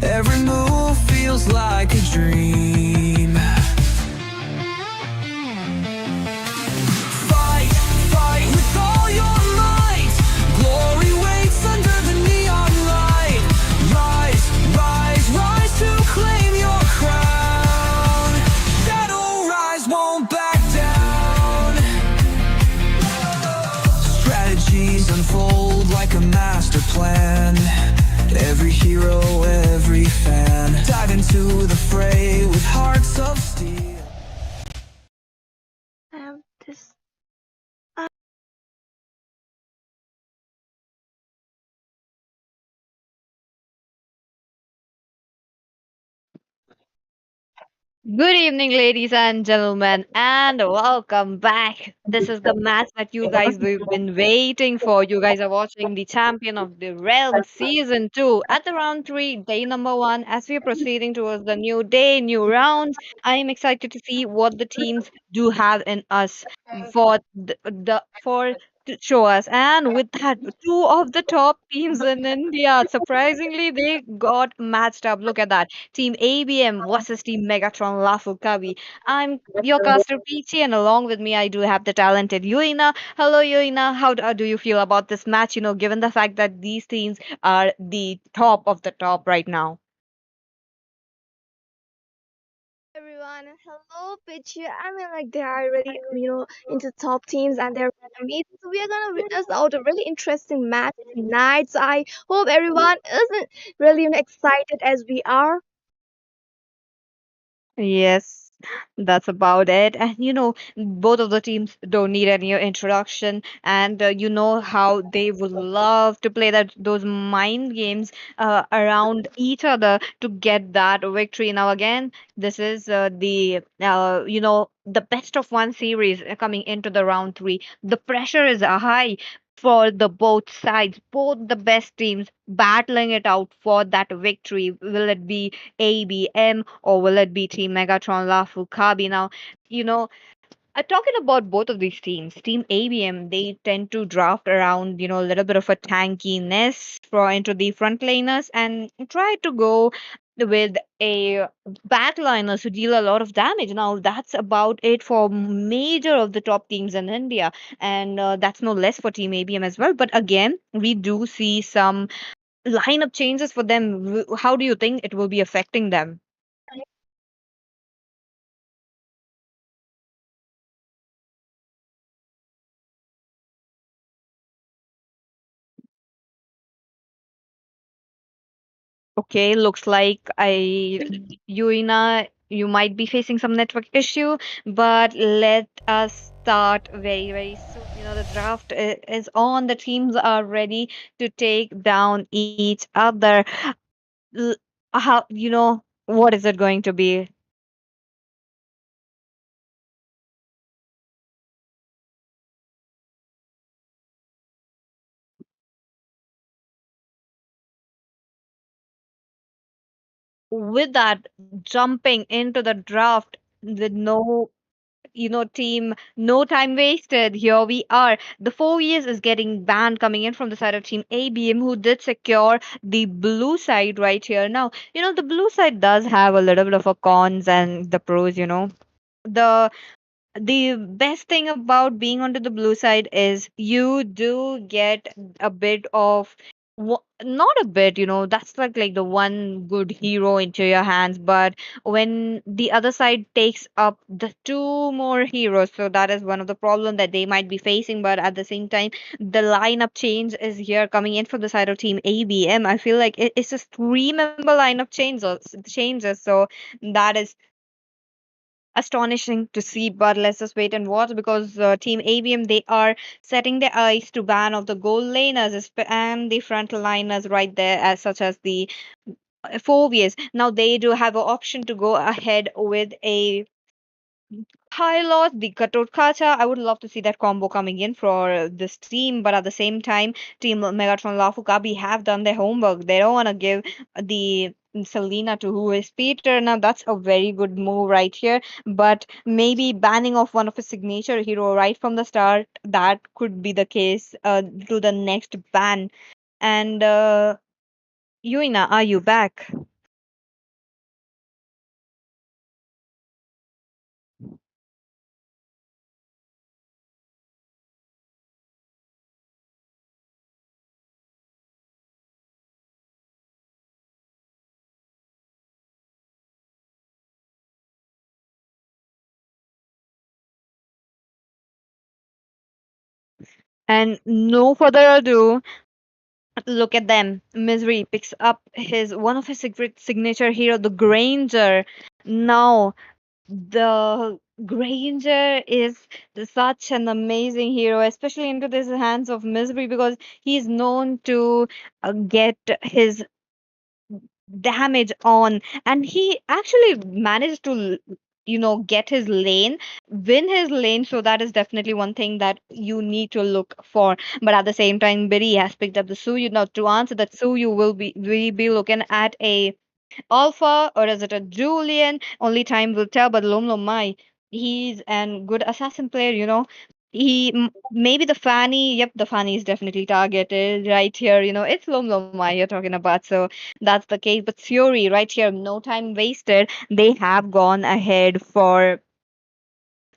Every move feels like a dream. Fight, fight with all your might. Glory waits under the neon light. Rise, rise, rise to claim your crown. Shadow rise, won't back down. Strategies unfold like a master plan. Every hero, every fan, dive into the fray with hearts of steel. This. Good evening, ladies and gentlemen, and welcome back. This is the match that you guys we've been waiting for. You guys are watching the Champion of the Realm Season 2 at the round 3, day number 1. As we're proceeding towards the new day, new rounds, I am excited to see what the teams do have in us for for to show us. And with that, two of the top teams in India, surprisingly, they got matched up. Look at that. Team ABM versus Team Megatron Lafu Kavi. I'm your caster Peachy, and along with me, I do have the talented Yuina. Hello, Yuina. How do you feel about this match? Given the fact that these teams are the top of the top right now. Everyone, hello, pitch. I mean, like they are really, into top teams and they're amazing. So we are gonna witness out a really interesting match tonight. So I hope everyone isn't really excited as we are. Yes, that's about it. And both of the teams don't need any introduction. And you know how they would love to play those mind games around each other to get that victory. Now, again, this is the best of one series coming into the round 3. The pressure is high for the both sides, both the best teams battling it out for that victory. Will it be ABM or will it be Team Megatron Lafu Kabi? Now, you know, talking about both of these teams, Team ABM, they tend to draft around, a little bit of a tankiness for into the frontliners and try to go with a backliners who deal a lot of damage. Now, that's about it for major of the top teams in India, and that's no less for Team ABM as well. But again, we do see some lineup changes for them. How do you think it will be affecting them? Okay, looks like you might be facing some network issue, but let us start very, very soon. The draft is on. The teams are ready to take down each other. L- How, what is it going to be? With that, jumping into the draft with no team, no time wasted. Here we are. The 4 years is getting banned coming in from the side of Team ABM, who did secure the blue side right here. Now, the blue side does have a little bit of a cons and the pros. The best thing about being onto the blue side is you do get a bit of not a bit, that's like the one good hero into your hands, but when the other side takes up the two more heroes, so that is one of the problem that they might be facing. But at the same time, the lineup change is here coming in from the side of Team ABM. I feel like it's just 3 member lineup changes, so that is astonishing to see, but let's just wait and watch because Team ABM, they are setting their eyes to ban of the goal laners and the front liners right there, as such as the phobias. Now they do have an option to go ahead with a high loss, the Katot Kacha. I would love to see that combo coming in for this team, but at the same time, Team Megatron Lafukabi have done their homework. They don't want to give the Selena to who is Peter. Now that's a very good move right here. But maybe banning off one of his signature hero right from the start, that could be the case to the next ban. And Yuina, are you back? And no further ado, look at them. Misery picks up his one of his secret signature hero, the Granger. Now the Granger is such an amazing hero, especially into the hands of Misery, because he's known to get his damage on, and he actually managed to get his lane, win his lane. So that is definitely one thing that you need to look for. But at the same time, Biri has picked up the Suyu. Now to answer that, Suyu will be we be looking at a Alpha, or is it a Julian? Only time will tell. But Lom Lom Mai, he's an good assassin player. Maybe the Fanny. Yep, the Fanny is definitely targeted right here. It's Lom Lom Mai you're talking about. So that's the case. But Fury right here, no time wasted. They have gone ahead for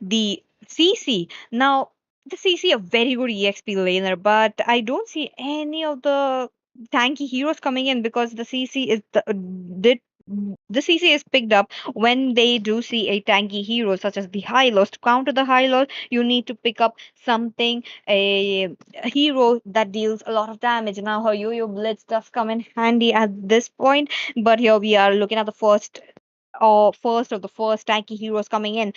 the CC. Now, the CC a very good EXP laner, but I don't see any of the tanky heroes coming in, because the CC is picked up when they do see a tanky hero such as the high loss. To counter the high loss, you need to pick up something, a hero that deals a lot of damage. Now her Yo-Yo Blitz does come in handy at this point, but here we are looking at the first of the first tanky heroes coming in.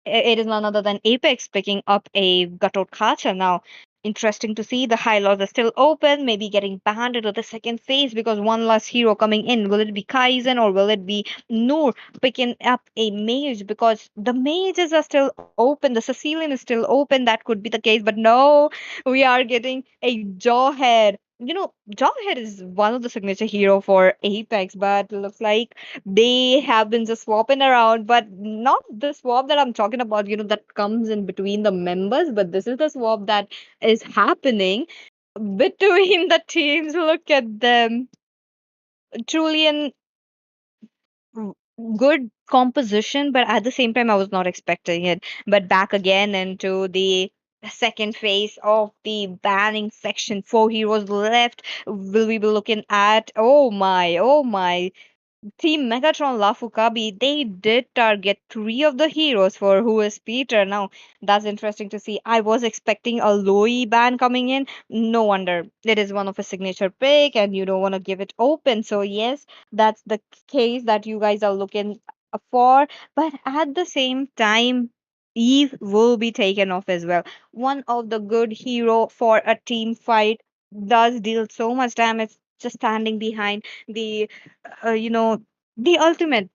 It is none other than Apex picking up a Gatot Kacha. Now, interesting to see the high laws are still open, maybe getting banned into the second phase because one last hero coming in. Will it be Kaizen or will it be Noor picking up a mage? Because the mages are still open, the Sicilian is still open. That could be the case, but no, we are getting a Jawhead. Jawhead is one of the signature hero for Apex, but looks like they have been just swapping around, but not the swap that I'm talking about, that comes in between the members, but this is the swap that is happening between the teams. Look at them. Truly an r- good composition, but at the same time, I was not expecting it. But back again into the second phase of the banning section. Four heroes left. Will we be looking at? Oh my. Team Megatron Lafukabi, they did target three of the heroes for who is Peter. Now, that's interesting to see. I was expecting a Loi ban coming in. No wonder. It is one of a signature pick, and you don't want to give it open. So, yes, that's the case that you guys are looking for. But at the same time, Eve will be taken off as well. One of the good hero for a team fight does deal so much damage just standing behind the the ultimate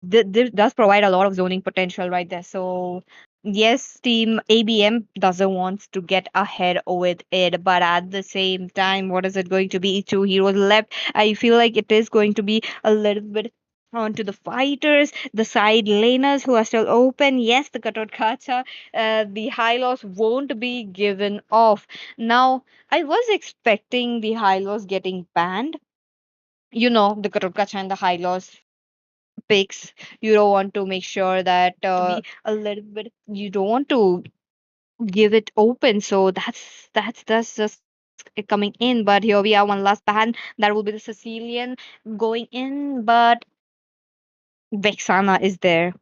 this does provide a lot of zoning potential right there. So yes, team ABM doesn't want to get ahead with it, but at the same time, what is it going to be? Two heroes left. I feel like it is going to be a little bit onto the fighters, the side laners who are still open. Yes, the Katot Kacha, the high loss won't be given off. Now, I was expecting the high loss getting banned, the Karutka and the high loss picks. You don't want to make sure that a little bit, you don't want to give it open. So that's just it coming in. But here we are, one last ban. That will be the Sicilian going in, but Vexana is there.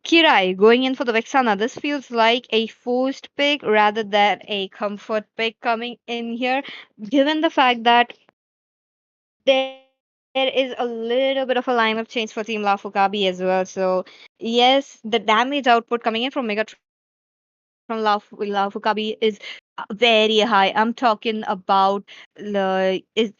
Kirai going in for the Vexana. This feels like a forced pick rather than a comfort pick coming in here, given the fact that there is a little bit of a lineup change for Team Lafukabi as well. So, yes, the damage output coming in from Megatron Lafukabi is very high. I'm talking about is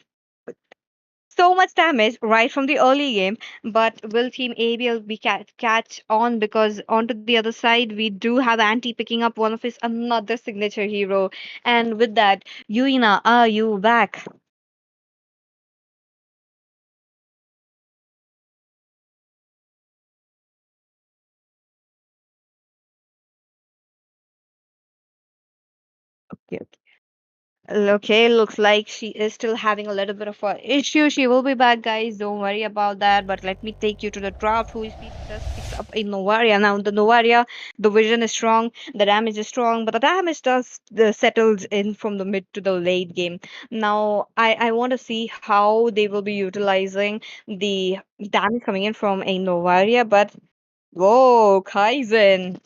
so much damage right from the early game. But will Team ABL be catch on? Because onto the other side, we do have Anti picking up one of his another signature hero. And with that, Yuina, are you back? Okay, okay, looks like she is still having a little bit of a issue. She will be back, guys. Don't worry about that. But let me take you to the draft. Who is just picks up a Novaria. Now the Novaria, the vision is strong, the damage is strong, but the damage does settles in from the mid to the late game. Now I want to see how they will be utilizing the damage coming in from a Novaria. But whoa, Kaizen,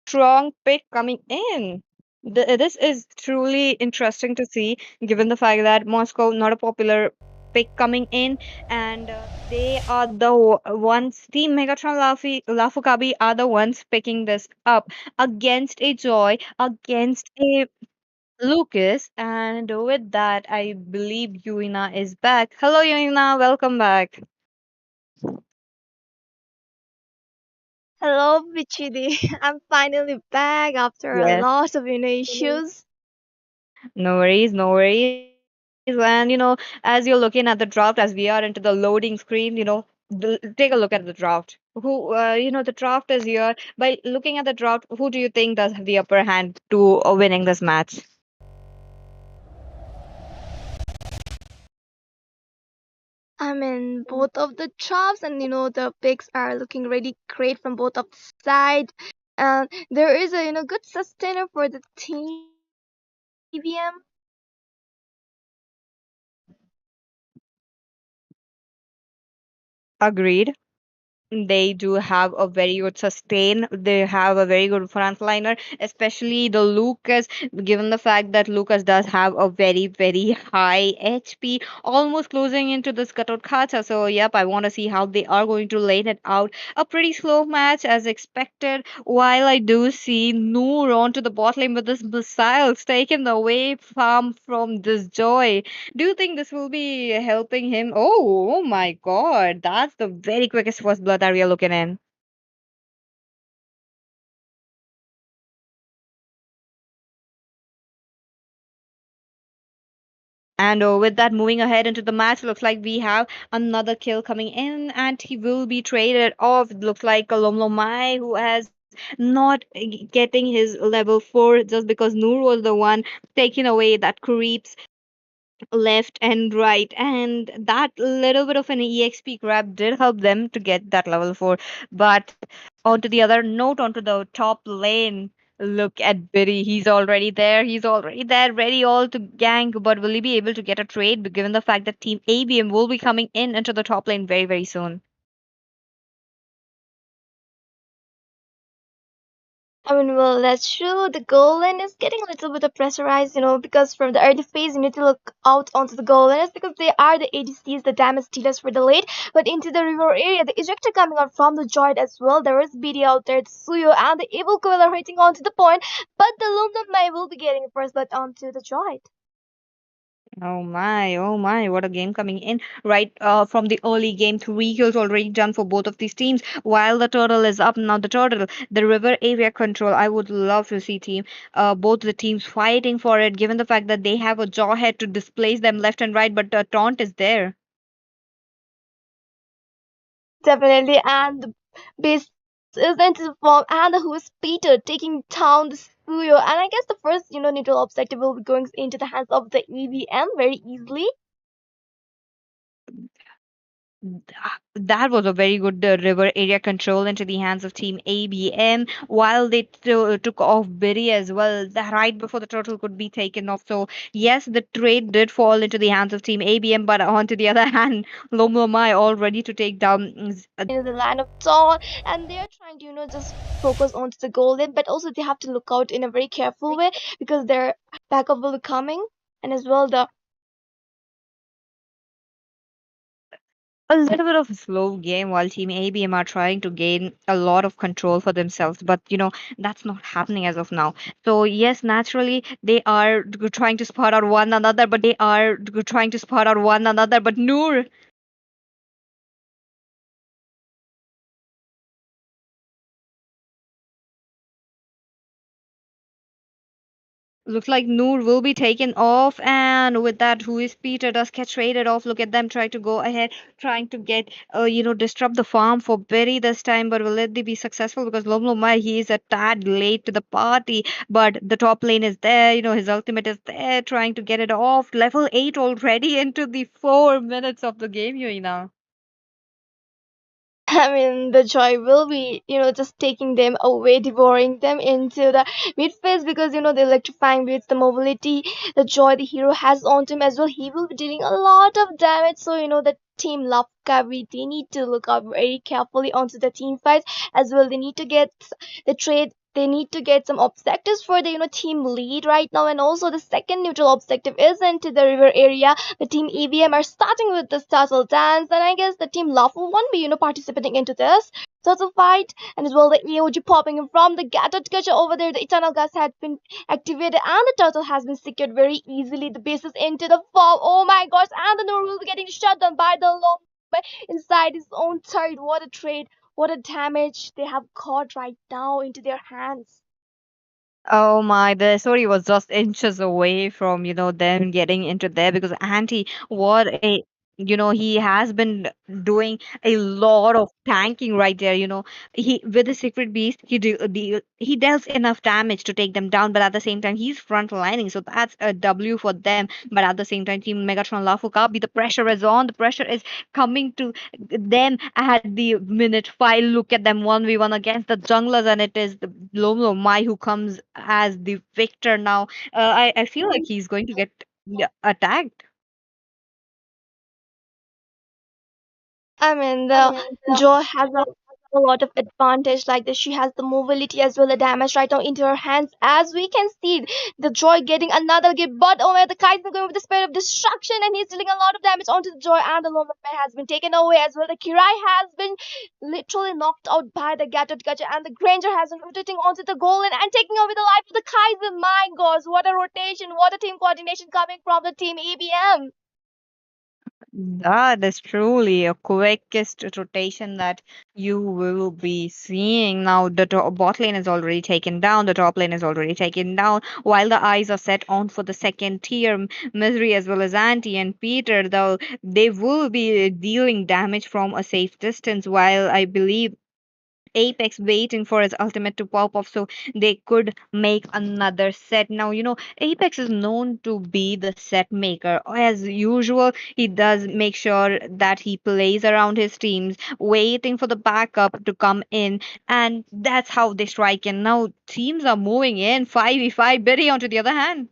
strong pick coming in. This is truly interesting to see, given the fact that Moscow not a popular pick coming in, and they are the ones. Team Megatron Lafukabi are the ones picking this up against a Joy, against a Lucas, and with that, I believe Yuina is back. Hello, Yuina, welcome back. Hello, Bichidi. I'm finally back after a Yes. lot of issues. No worries, no worries. And as you're looking at the draft, as we are into the loading screen, take a look at the draft. The draft is here. By looking at the draft, who do you think does have the upper hand to winning this match? I mean, both of the drops and the picks are looking really great from both of the side. And there is a good sustainer for the team EVM. Agreed. They do have a very good sustain. They have a very good frontliner, especially the Lucas, given the fact that Lucas does have a very, very high HP, almost closing into this cutout kata. So, yep, I want to see how they are going to lane it out. A pretty slow match as expected, while I do see Noor onto the bot lane with this missiles taken away from this Joy. Do you think this will be helping him? Oh my God, that's the very quickest first blood that we are looking in. And with that, moving ahead into the match, looks like we have another kill coming in, and he will be traded off. Looks like Mai, who has not getting his level 4 just because Noor was the one taking away that creeps left and right, and that little bit of an exp grab did help them to get that level 4. But onto the other note, onto the top lane, look at Biddy. He's already there, ready all to gank. But will he be able to get a trade given the fact that team ABM will be coming in into the top lane very, very soon? I mean, well, that's true. The goal line is getting a little bit of pressurized, because from the early phase, you need to look out onto the goal line because they are the ADCs, the damage dealers for the late. But into the river area, the ejector coming out from the Joyd as well. There is BD out there, the Suyo, and the Evil Coil are hitting onto the point. But the Lumdum Mai will be getting first blood onto the Joyd. Oh my, what a game coming in. Right from the early game, 3 kills already done for both of these teams. While the turtle is up now, the river area control. I would love to see both the teams fighting for it, given the fact that they have a jawhead to displace them left and right, but Taunt is there. Definitely, and the base is into the form, and who is Peter taking down the Suyo. And I guess the first, neutral objective will be going into the hands of the EVM very easily. That was a very good river area control into the hands of Team ABM, while they took off Biri as well, right before the turtle could be taken off. So, yes, the trade did fall into the hands of Team ABM, but onto the other hand, Lomlomai all ready to take down In the line of dawn, and they are trying to just focus onto the golden, but also they have to look out in a very careful way because their backup will be coming, and as well the a little bit of a slow game while Team ABM are trying to gain a lot of control for themselves. But that's not happening as of now. So yes, naturally they are trying to spot out one another. But Noor, Looks like Noor will be taken off, and with that, who is Peter does get traded off. Look at them try to go ahead, trying to get, disrupt the farm for Berry this time. But will it be successful? Because Lomlomai, he is a tad late to the party, but the top lane is there. His ultimate is there, trying to get it off. Level 8 already into the 4 minutes of the game, now. I mean, the joy will be, just taking them away, devouring them into the mid phase because, the electrifying with the mobility, the joy the hero has on him as well. He will be dealing a lot of damage. So, the team love Kavi, they need to look out very carefully onto the team fights as well. They need to get the trade. They need to get some objectives for the team lead right now, and also the second neutral objective is into the river area. The team EVM are starting with this turtle dance, and I guess the team Lawful won't be, participating into this turtle fight, and as well the EOG popping in from the gathered culture over there. The Eternal Gas had been activated, and the turtle has been secured very easily. The bases into the fall. Oh my gosh, and the Noor will be getting shut down by the long inside his own turret. What a trade! What a damage they have got right now into their hands. Oh my, the story was just inches away from, them getting into there because he has been doing a lot of tanking right there. He with the secret beast, he deals enough damage to take them down, but at the same time, he's front lining, so that's a W for them. But at the same time, Team Megatron Lafukabi, the pressure is on, the pressure is coming to them at the minute 5. Look at them 1v1 against the junglers, and it is the Lomlo Mai who comes as the victor now. I feel like he's going to get, yeah, attacked. I mean, the Joe has a lot of advantage like this. She has the mobility as well, the damage right now into her hands. As we can see, the Joy getting another gift, but oh man, the Kaizen going with the spirit of destruction, and he's dealing a lot of damage onto the Joy, and the Loma has been taken away as well. The Kirai has been literally knocked out by the Gatot Gacha, and the Granger has been rotating onto the Golem and taking over the life of the Kaizen. My gosh, what a rotation, what a team coordination coming from the team EBM. That is truly a quickest rotation that you will be seeing. Now, the bot lane is already taken down, the top lane is already taken down, while the eyes are set on for the second tier. Misery as well as Auntie and Peter, though, they will be dealing damage from a safe distance, while I believe Apex waiting for his ultimate to pop off so they could make another set. Now, Apex is known to be the set maker. As usual, he does make sure that he plays around his teams, waiting for the backup to come in, and that's how they strike. And now teams are moving in 5v5. Biddy, on to the other hand.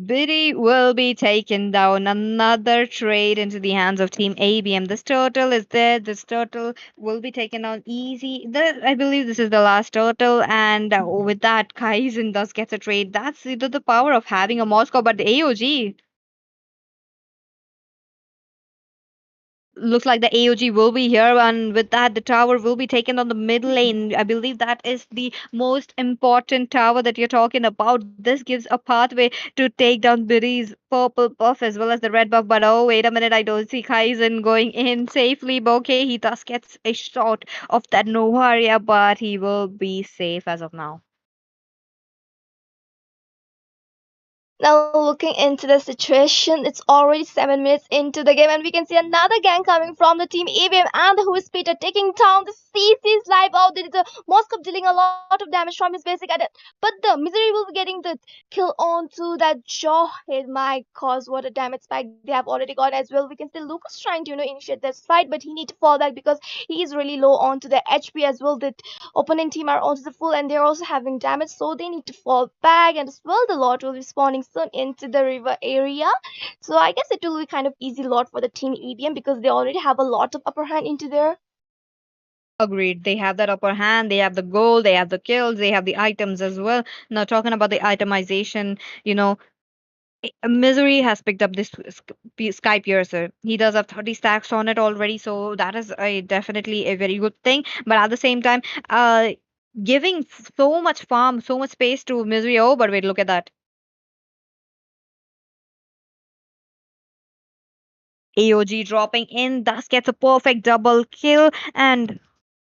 Biddy will be taken down. Another trade into the hands of Team ABM. This turtle is there. This turtle will be taken down easy. I believe this is the last turtle, and with that, Kaizen does get a trade. That's the power of having a Moscow, but the AOG. Looks like the AOG will be here, and with that, the tower will be taken on the mid lane. I believe that is the most important tower that you're talking about. This gives a pathway to take down Biddy's purple buff as well as the red buff. But oh, wait a minute, I don't see Kaizen going in safely. But okay, he thus gets a shot of that Novaria, but he will be safe as of now. Now looking into the situation, it's already 7 minutes into the game, and we can see another gang coming from the team EVM and the Who is Peter taking down the CC's life out. There is a Moskov dealing a lot of damage from his basic attack, but the Misery will be getting the kill onto that jaw hit. My cause, what a damage spike they have already got as well. We can see Lucas trying to initiate this fight, but he need to fall back because he is really low onto the HP as well. The opponent team are onto the full, and they're also having damage, so they need to fall back. And as well, the Lord will be spawning soon into the river area, so I guess it will be kind of easy lot for the team EBM because they already have a lot of upper hand into there. Agreed. They have that upper hand. They have the gold. They have the kills. They have the items as well. Now, talking about the itemization, Misery has picked up this Sky Piercer. He does have 30 stacks on it already, so that is definitely a very good thing. But at the same time, giving so much farm, so much space to Misery. Oh, but wait, look at that. AOG dropping in, thus gets a perfect double kill, and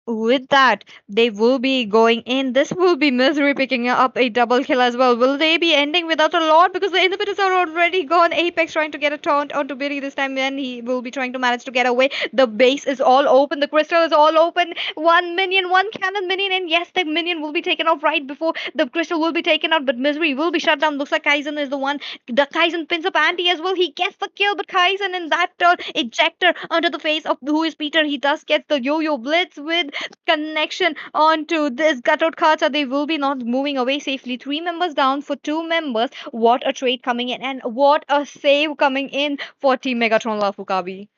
with that, they will be going in. This will be Misery picking up a double kill as well. Will they be ending without a lot? Because the inhibitors are already gone. Apex trying to get a taunt onto Billy this time, and he will be trying to manage to get away. The base is all open. The crystal is all open. One minion, one cannon minion, and yes, the minion will be taken off right before the crystal will be taken out. But Misery will be shut down. Looks like Kaizen is the one. The Kaizen pins up Anti as well. He gets the kill, but Kaizen in that turn, ejector under the face of who is Peter. He does get the yo-yo blitz with connection onto this cutout cards. They will be not moving away safely. Three members down for two members. What a trade coming in, and what a save coming in for Team Megatron Lafukabi.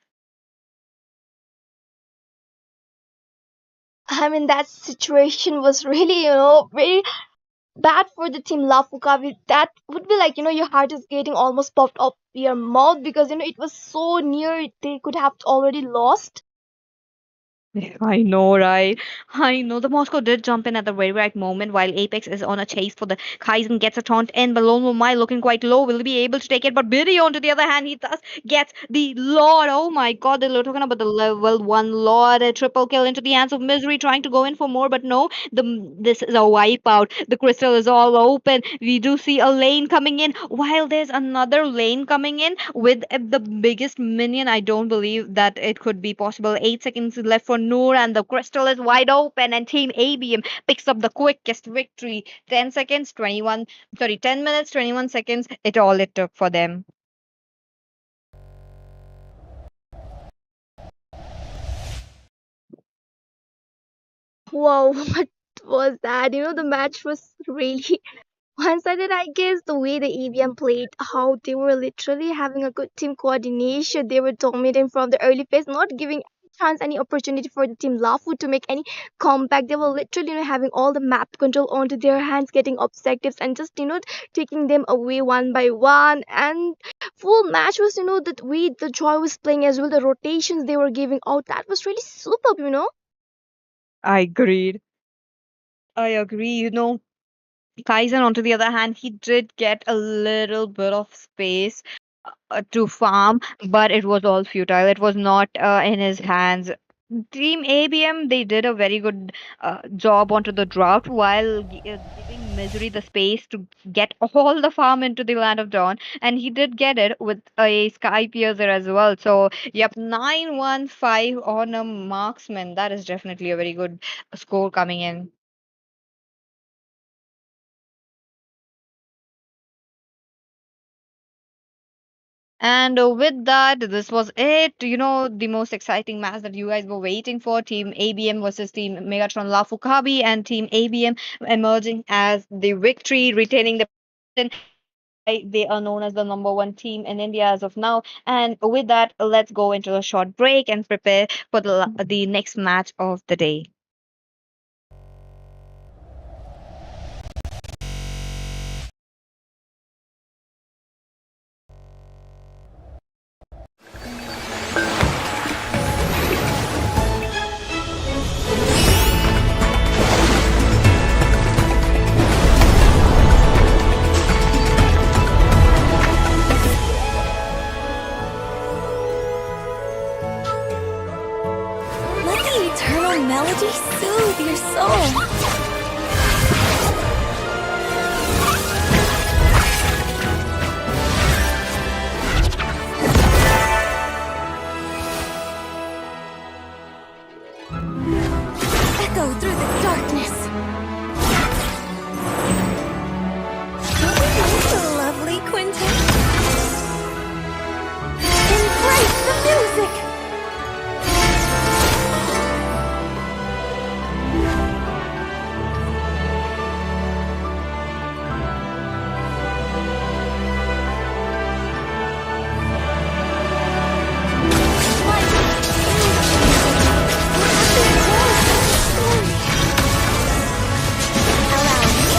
I mean, that situation was really, very bad for the team Lafukavi. That would be like, your heart is getting almost popped up your mouth because, it was so near they could have already lost. I know, right? I know the Moscow did jump in at the very right moment while Apex is on a chase for the Kaizen gets a taunt in. But Lone Mai looking quite low. Will he be able to take it? But Biddy, on to the other hand, he thus gets the Lord. Oh my god, they're talking about the level 1 Lord. A triple kill into the hands of Misery, trying to go in for more. But no, this is a wipeout. The crystal is all open. We do see a lane coming in while there's another lane coming in with the biggest minion. I don't believe that it could be possible. 8 seconds left for Noor, and the crystal is wide open, and Team ABM picks up the quickest victory. 10 seconds, 21, sorry, 10 minutes, 21 seconds. It took for them. Wow, what was that? The match was really one-sided, I guess. The way the EVM played, how they were literally having a good team coordination. They were dominating from the early phase, not giving chance any opportunity for the team Lafu to make any comeback. They were literally, having all the map control onto their hands, getting objectives and just, taking them away one by one. And full match was, that way the Joy was playing as well, the rotations they were giving out, that was really superb. I agreed. I agree. Kaizen, on to the other hand, he did get a little bit of space to farm, but it was all futile. It was not in his hands. Team ABM, they did a very good job onto the draft while giving Misery the space to get all the farm into the Land of Dawn, and he did get it with a Sky Piercer as well. So, yep, 915 on a marksman. That is definitely a very good score coming in. And with that, this was it. The most exciting match that you guys were waiting for, Team ABM versus Team Megatron Lafukabi, and Team ABM emerging as the victory, retaining the position. They are known as the number one team in India as of now. And with that, let's go into a short break and prepare for the next match of the day. Let the eternal melody soothe your soul. Echo through the darkness. Lovely quintet. Embrace the music.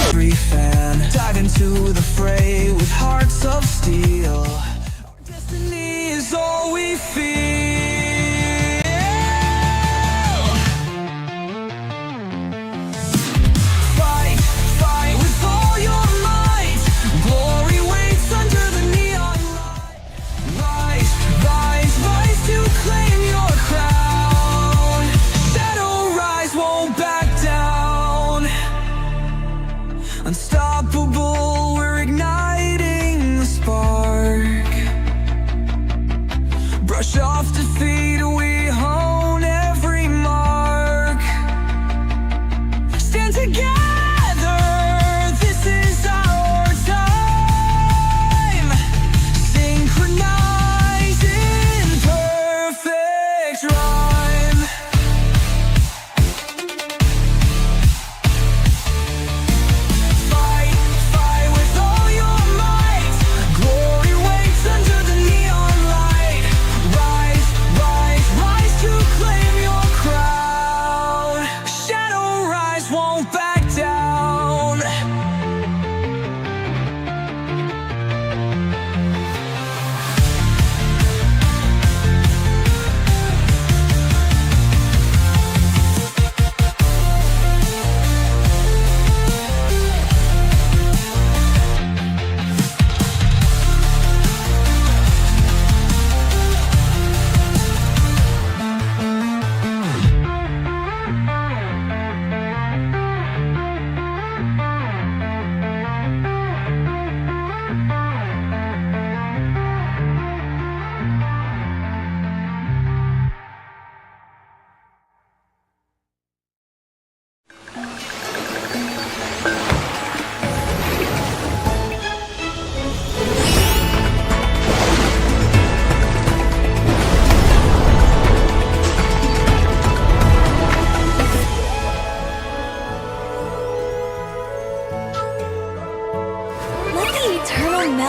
Every fan dive into the fray with hearts of steel. Our destiny is all we feel. Fight, fight with all your might. Glory waits under the neon light. Rise, rise, rise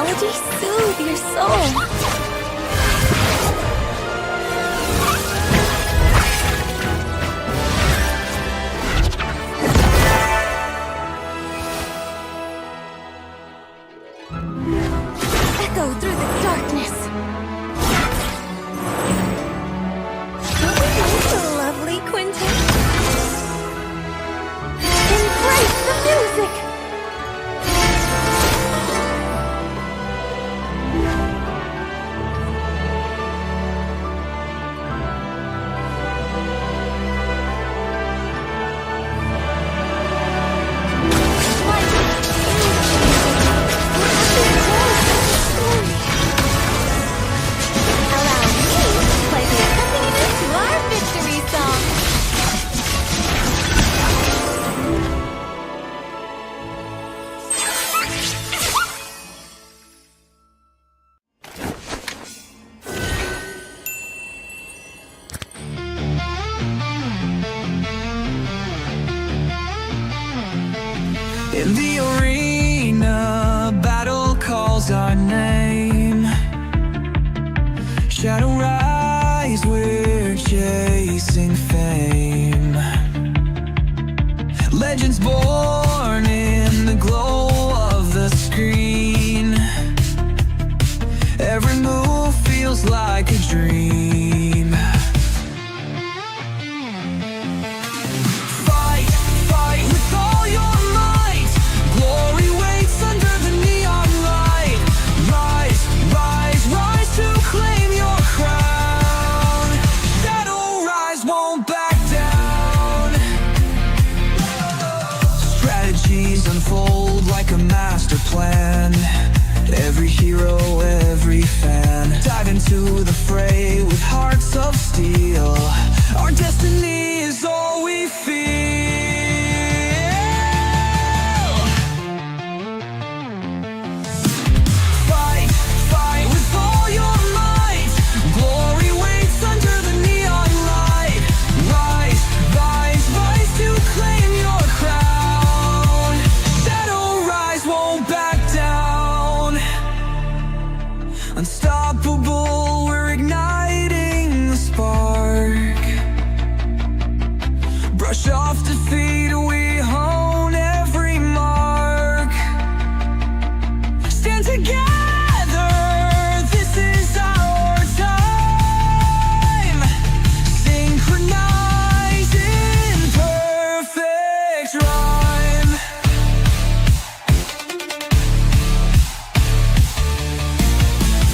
melody soothe your soul. Echo through the darkness. Lovely quintet. Embrace the music. Allow me to play the accompaniment to our victory song. In the arena, battle calls our name. Shadow rise, we're chasing fame. Legends born in the glow of the screen. Every move feels like a dream. Fight, fight with all your might. Glory waits under the neon light. Rise, rise, rise to claim your crown. Shadow rise, won't back down. Strategies unfold like a master plan. Every hero, every fan, dive into the fray with hearts of steel. Our destiny is all we feel. Fight, fight with all your might. Glory waits under the neon light. Rise, rise, rise to claim your crown. Shadow rise, won't back down. Unstoppable, we're igniting the spark. Brush off defeat, we hone every mark. Stand together, this is our time. Synchronize in perfect rhyme.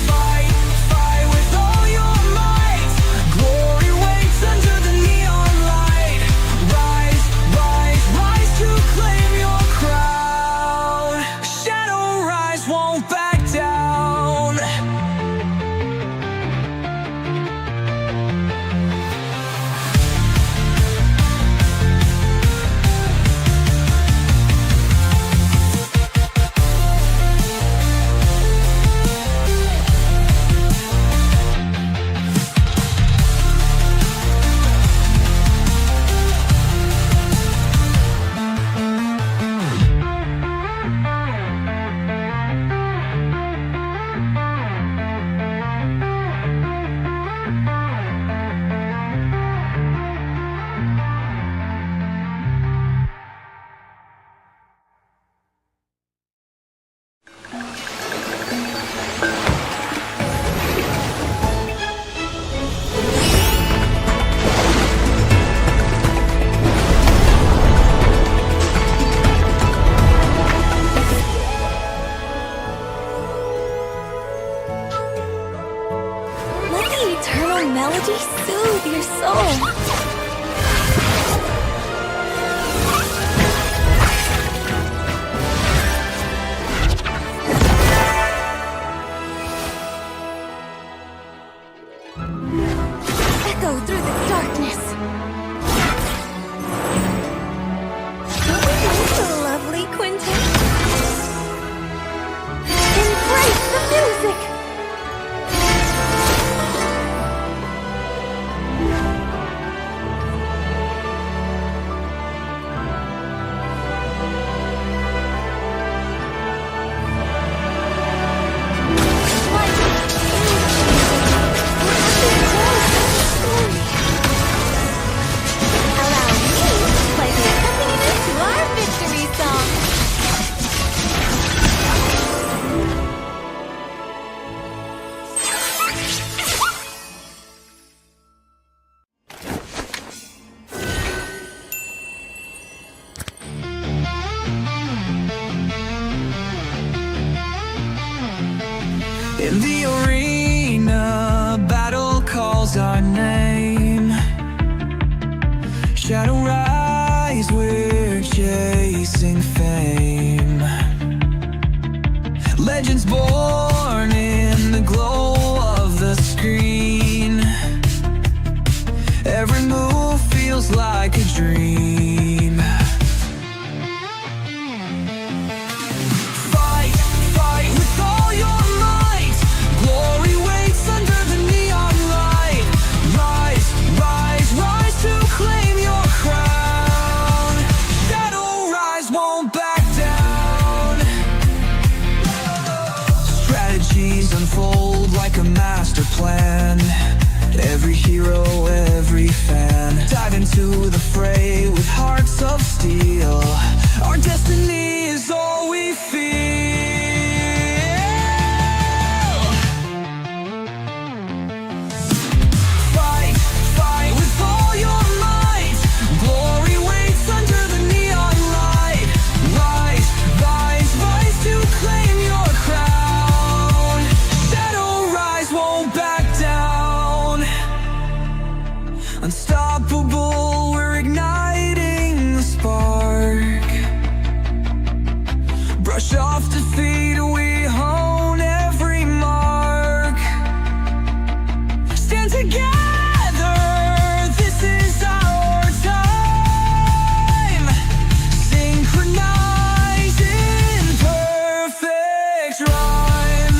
Fight, fight with all your might. Glory waits under the neon light. Rise, rise, rise to claim your crown. Shadow rise, won't back down. Let the eternal melody soothe your soul. Echo through the darkness. Lovely quintet. Embrace the music. In the arena, battle calls our name. Shadow rise, we're chasing fame. Legends born in the glow of the screen. Every move feels like a dream. Fight, fight with all your might. Glory waits under the neon light. Rise, rise, rise to claim your crown. Shadow rise, won't back down. Strategies unfold like a master plan. Every hero, every fan, dive into the fray with hearts of steel. Our destiny is all we feel. Fight, fight with all your might. Glory waits under the neon light. Rise, rise, rise to claim your crown. Shadow rise, won't back down. Unstoppable, we're igniting the spark. Brush off defeat, we hone every mark. Stand together, this is our time. Synchronize in perfect rhyme.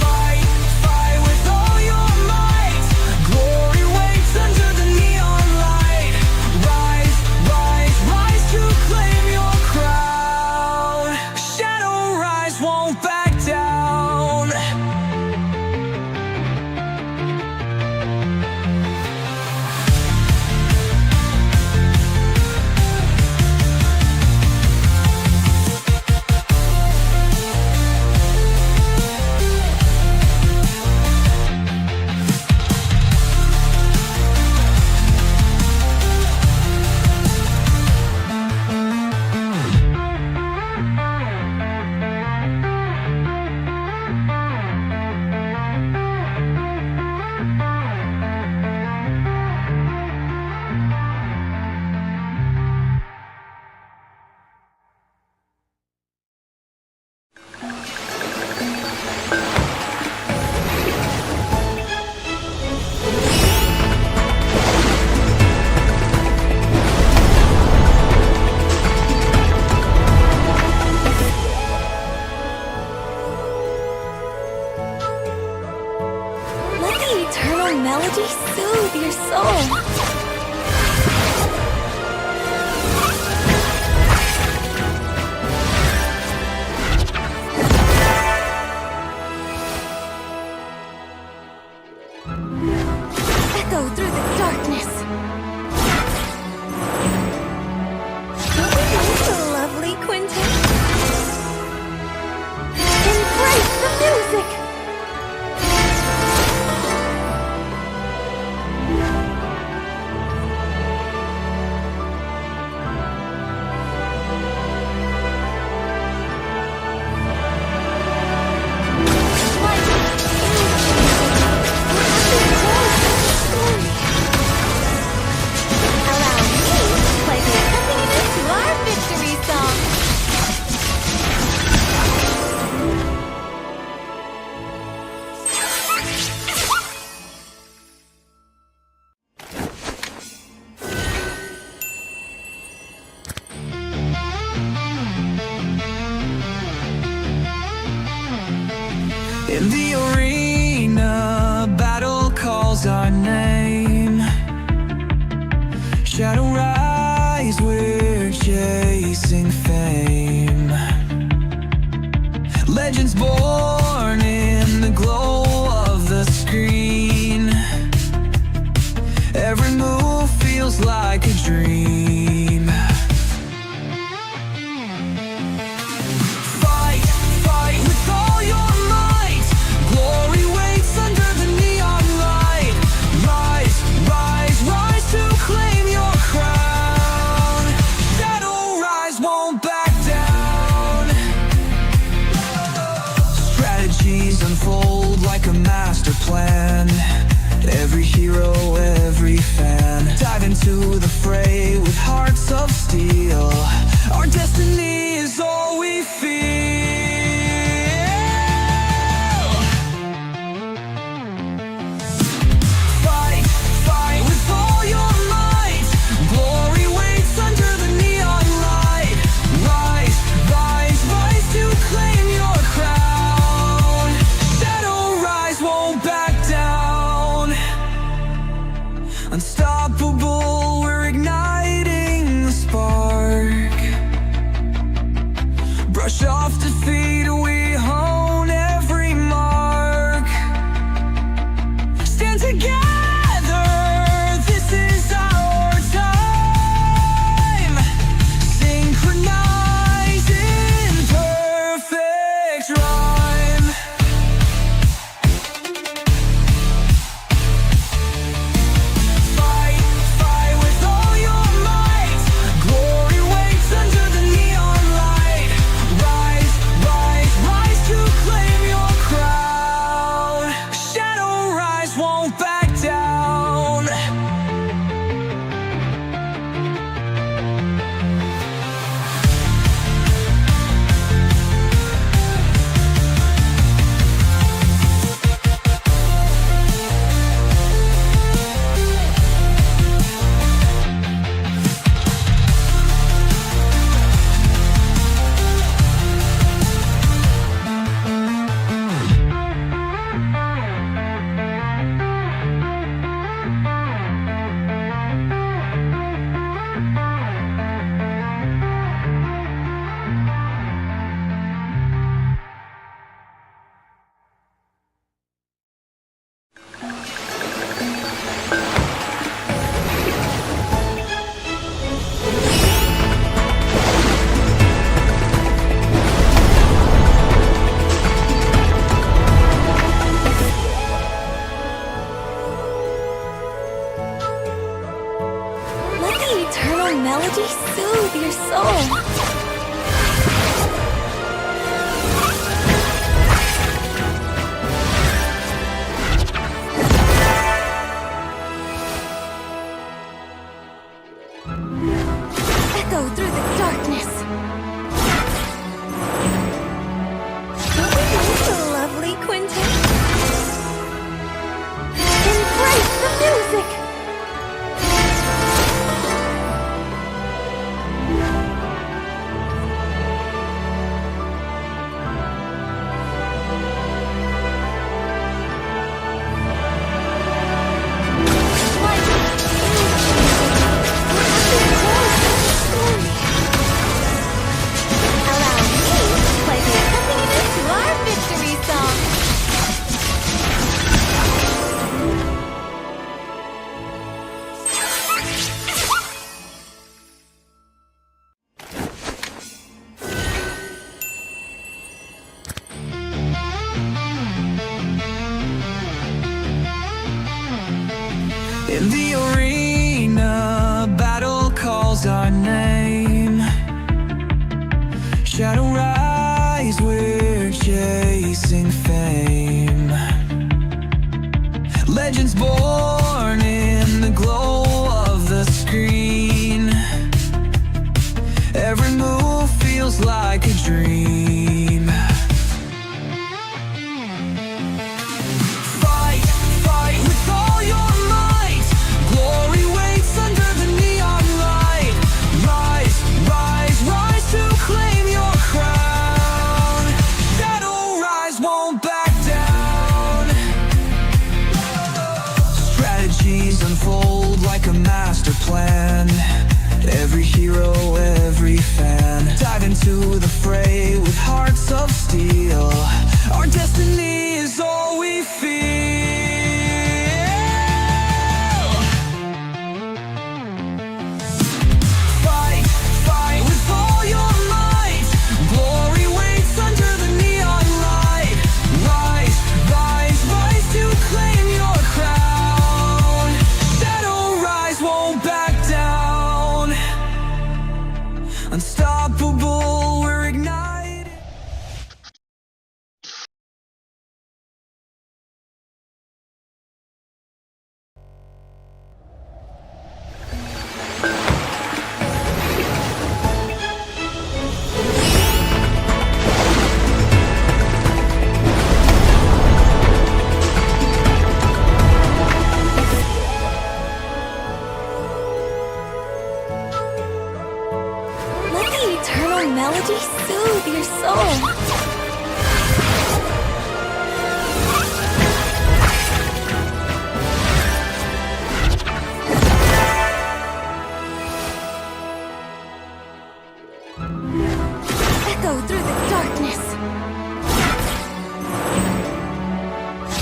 Fight, fight with all your might. Glory waits under the neon light. Rise, rise, rise to claim your crown. Shadow rise, won't back down. Let the eternal melody soothe your soul. Echo through the darkness. Don't we know the lovely Quintet? Embrace the music! In the arena, battle calls our name. Shadow rise, we're chasing fame. Legends born in the glow of the screen. Every move feels like a dream. Fight, fight with all your might. Glory waits under the neon light. Rise, rise, rise to claim your crown. Shadow rise, won't back down. unfold like a master plan. Every hero, every fan, dive into the fray with hearts of steel. Our destiny is all we feel. Fight, fight with all your might. Glory waits under the neon light. Rise, rise, rise to claim your crown. Shadow rise, won't back down. Unstoppable, we're igniting the spark. Brush off defeat, we hone every mark. Stand together, this is our time. Synchronize in perfect rhyme. Fight, fight with all your might. Glory waits under the neon light. Rise, rise, rise to claim your crown. Shadow rise, won't back down. Let the eternal melody soothe your soul. Echo through the darkness. Don't we know the lovely Quintet? Embrace the music! In the arena, battle calls our name. Shadow rise, we're chasing fame. Legends born in the glow of the screen. Every move feels like a dream. Fight, fight with all your might. Glory waits under the neon light. Rise, rise, rise to claim your crown. Shadow rise, won't back down. Strategies unfold like a master plan. Every hero, every fan, dive into the fray with hearts of steel. Our destiny is all we feel. Fight, fight with all your might. Glory waits under the neon light. Rise, rise, rise to claim your crown. Shadow rise, won't back down. Unstoppable, we're ignited. melody soothe your soul. Echo through the darkness.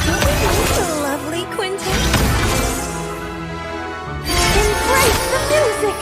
Don't we like the lovely quintet? Embrace the music!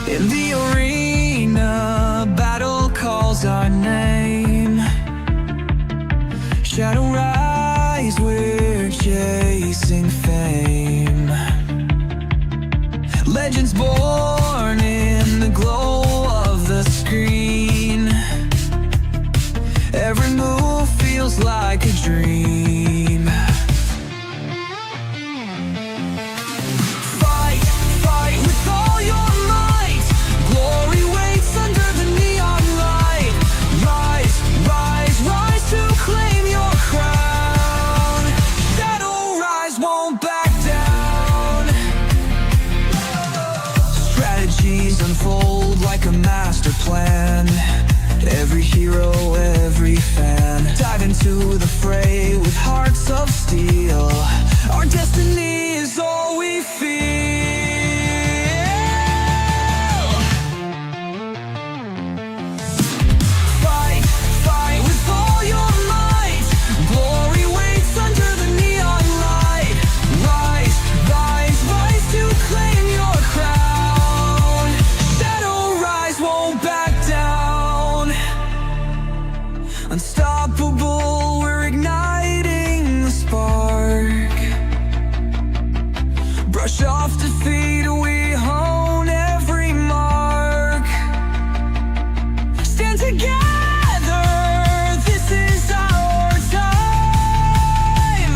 In the arena, battle calls our name. Shadow rise, we're chasing fame. Legends born in the glow of the screen. Every move feels like a dream. Fight, fight with all your might. Glory waits under the neon light. Rise, rise, rise to claim your crown. Shadow rise, won't back down. Strategies unfold like a master plan. Every hero, every fan, dive into the fray with hearts of steel. Our destiny is all we feel. Fight, fight with all your might. Glory waits under the neon light. Rise, rise, rise to claim your crown. Shadow rise, won't back down. Unstoppable, we're igniting the spark. Brush off defeat, we hone every mark. Stand together, this is our time.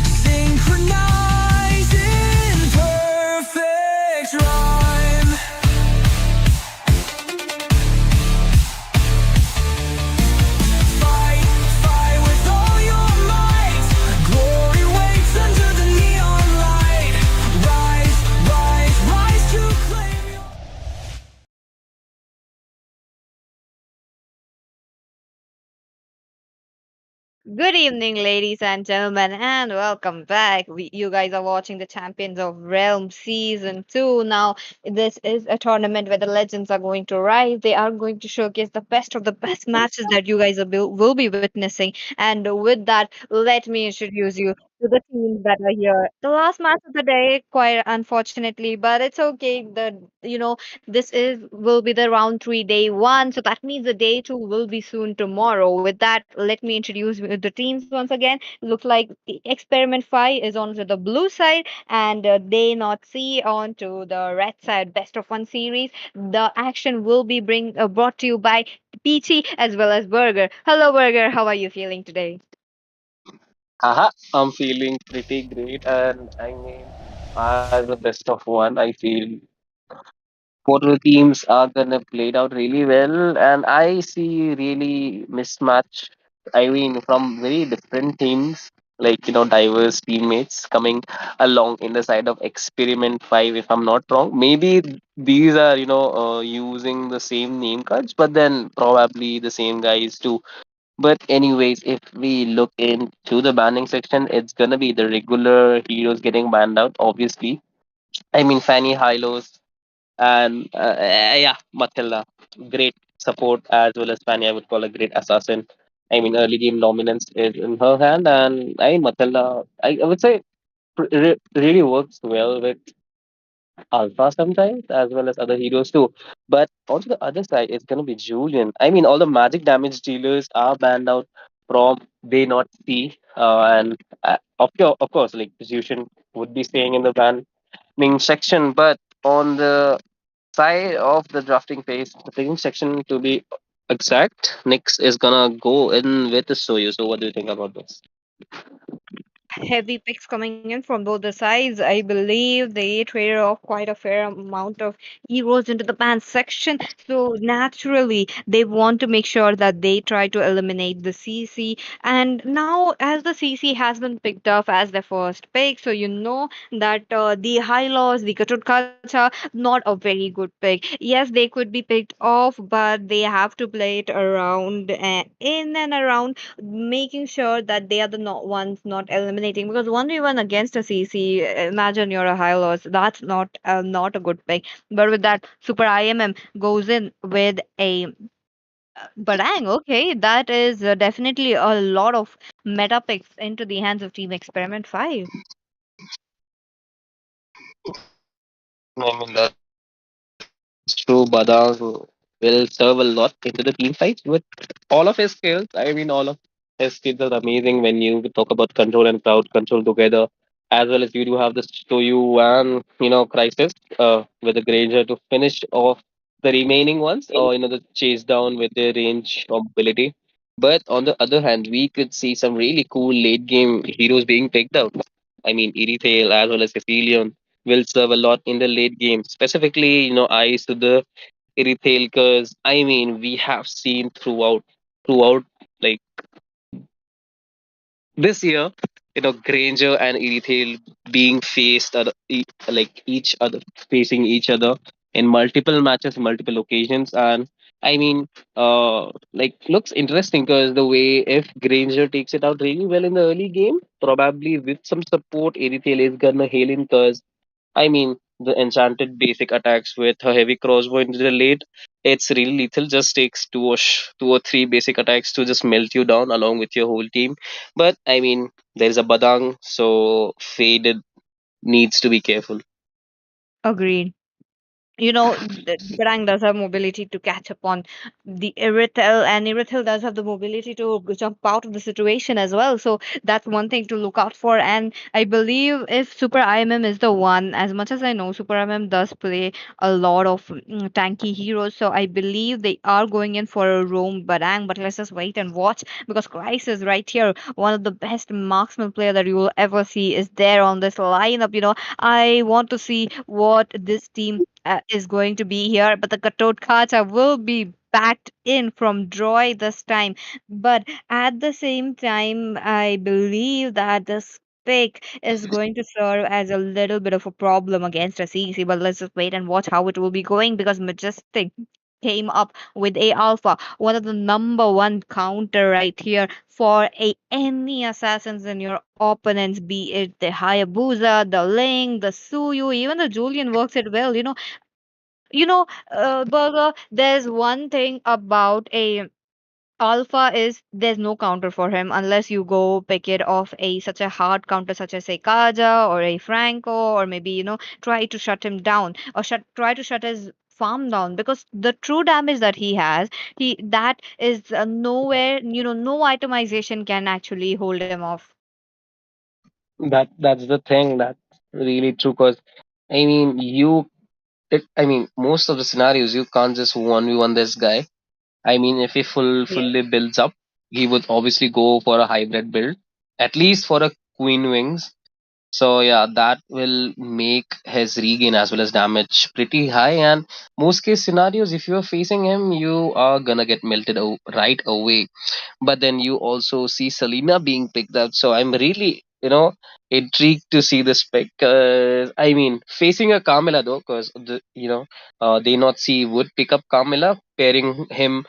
Synchronize in perfect rhyme. Fight, fight with all your might. Glory waits under the neon light. Rise, rise, rise to claim your. Good evening, ladies and gentlemen, and welcome back. You guys are watching the Champions of Realm Season 2. Now, this is a tournament where the legends are going to rise. They are going to showcase the best of the best matches that you guys will be witnessing. And with that, let me introduce you to the teams that are here. The last match of the day, quite unfortunately, but it's okay. This is will be the round three, day one. So that means the day two will be soon tomorrow. With that, let me introduce the teams once again. Looks like Experiment 5 is on to the blue side and Day Not C on to the red side. Best of one series. The action will be brought to you by PT as well as Burger. Hello, Burger. How are you feeling today? Haha, I'm feeling pretty great, and I mean, as the best of one, I feel both of the teams are gonna play it out really well, and I see really mismatch. I mean, from very different teams, like diverse teammates coming along in the side of Experiment Five, if I'm not wrong. Maybe these are using the same name cards, but then probably the same guys too. But anyways, if we look into the banning section, it's gonna be the regular heroes getting banned out, obviously. I mean Fanny Hylos and yeah, Matilda. Great support as well as Fanny, I would call a great assassin. I mean early game dominance is in her hand, and Matilda I would say really works well with Alpha sometimes, as well as other heroes too. But on the other side, it's gonna be Julian. I mean, all the magic damage dealers are banned out from They Not See, and of course, like Zusian would be staying in the banning section. But on the side of the drafting phase, the picking section to be exact, Nyx is gonna go in with the Soyu. So, what do you think about this? Heavy picks coming in from both the sides. I believe they traded off quite a fair amount of heroes into the ban section. So naturally, they want to make sure that they try to eliminate the CC. And now, as the CC has been picked up as the first pick, so you know that the high loss, the Katurkacha, not a very good pick. Yes, they could be picked off, but they have to play it around, in and around, making sure that they are the not ones not eliminating, because 1v1 against a CC, imagine you're a high loss, that's not a good pick. But with that, Super IMM goes in with a Barang. Okay, that is definitely a lot of meta picks into the hands of Team Experiment 5. I mean, that's true. Badang will serve a lot into the team fight with all of his skills. I mean, all of his skills are amazing when you talk about control and crowd control together, as well as you do have the Stoyu and Crisis with the Granger to finish off the remaining ones, or the chase down with their range of ability. But on the other hand, we could see some really cool late game heroes being picked out. I mean, Erithale as well as Caecilion will serve a lot in the late game. Specifically, Ice to the Erithale, because I mean, we have seen throughout like this year, Granger and Erithale being faced like each other, facing each other in multiple matches, multiple occasions, and I mean, like looks interesting because the way if Granger takes it out really well in the early game, probably with some support, Erithale is gonna hail in because I mean, the enchanted basic attacks with a heavy crossbow into the late, it's really lethal. Just takes two or three basic attacks to just melt you down along with your whole team. But I mean, there's a Badang, so Faded needs to be careful. Agreed. Brang does have mobility to catch up on the Irithel, and Irithel does have the mobility to jump out of the situation as well. So that's one thing to look out for. And I believe if Super IMM is the one, as much as I know, Super IMM does play a lot of tanky heroes. So I believe they are going in for a roam Barang, but let's just wait and watch, because Christ is right here. One of the best marksman player that you will ever see is there on this lineup. I want to see what this team is going to be here, but the Katot Kata will be backed in from Droy this time. But at the same time, I believe that this pick is going to serve as a little bit of a problem against a CC. But let's just wait and watch how it will be going, because Majestic came up with a alpha, one of the number one counter right here for any assassins in your opponents, be it the Hayabusa, the Ling, the Suyu, even the Julian works it well. Burger, there's one thing about a alpha is there's no counter for him unless you go pick it off a such a hard counter such as a Kaja or a Franco, or maybe try to shut him down, or try to shut his farm down, because the true damage that he has, he that is nowhere, no itemization can actually hold him off. That's the thing. That's really true. Because I mean, I mean, most of the scenarios you can't just 1v1 this guy. I mean, if he fully builds up, he would obviously go for a hybrid build, at least for a Queen Wings. So yeah, that will make his regain as well as damage pretty high. And most case scenarios, if you're facing him, you are gonna get melted right away. But then you also see Selena being picked up. So I'm really, intrigued to see this pick. I mean, facing a Carmilla though, because they not see would pick up Carmilla, pairing her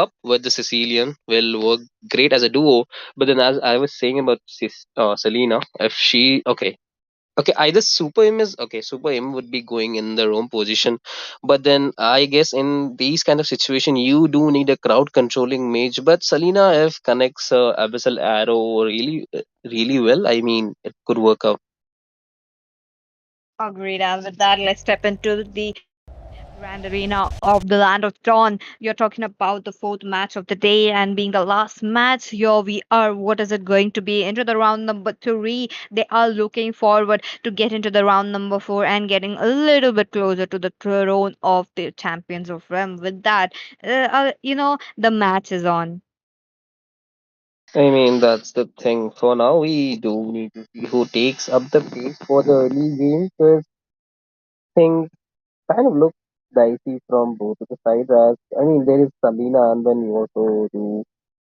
up with the Sicilian will work great as a duo. But then, as I was saying about Selena, if she okay, either Super M is okay. Super M would be going in the Rome position, but then I guess in these kind of situation, you do need a crowd controlling mage. But Selena, if connects Abyssal Arrow really, really well, I mean, it could work out. Agreed. And with that, let's step into the grand arena of the land of Dawn. You're talking about the fourth match of the day and being the last match. Here we are. What is it going to be? Into the round number three. They are looking forward to get into the round number four and getting a little bit closer to the throne of the champions of Realm. With that, the match is on. I mean, that's the thing. For now, we do need to see who takes up the pace for the early game because things kind of look dicey from both of the sides. As I mean, there is Salina, and then you also do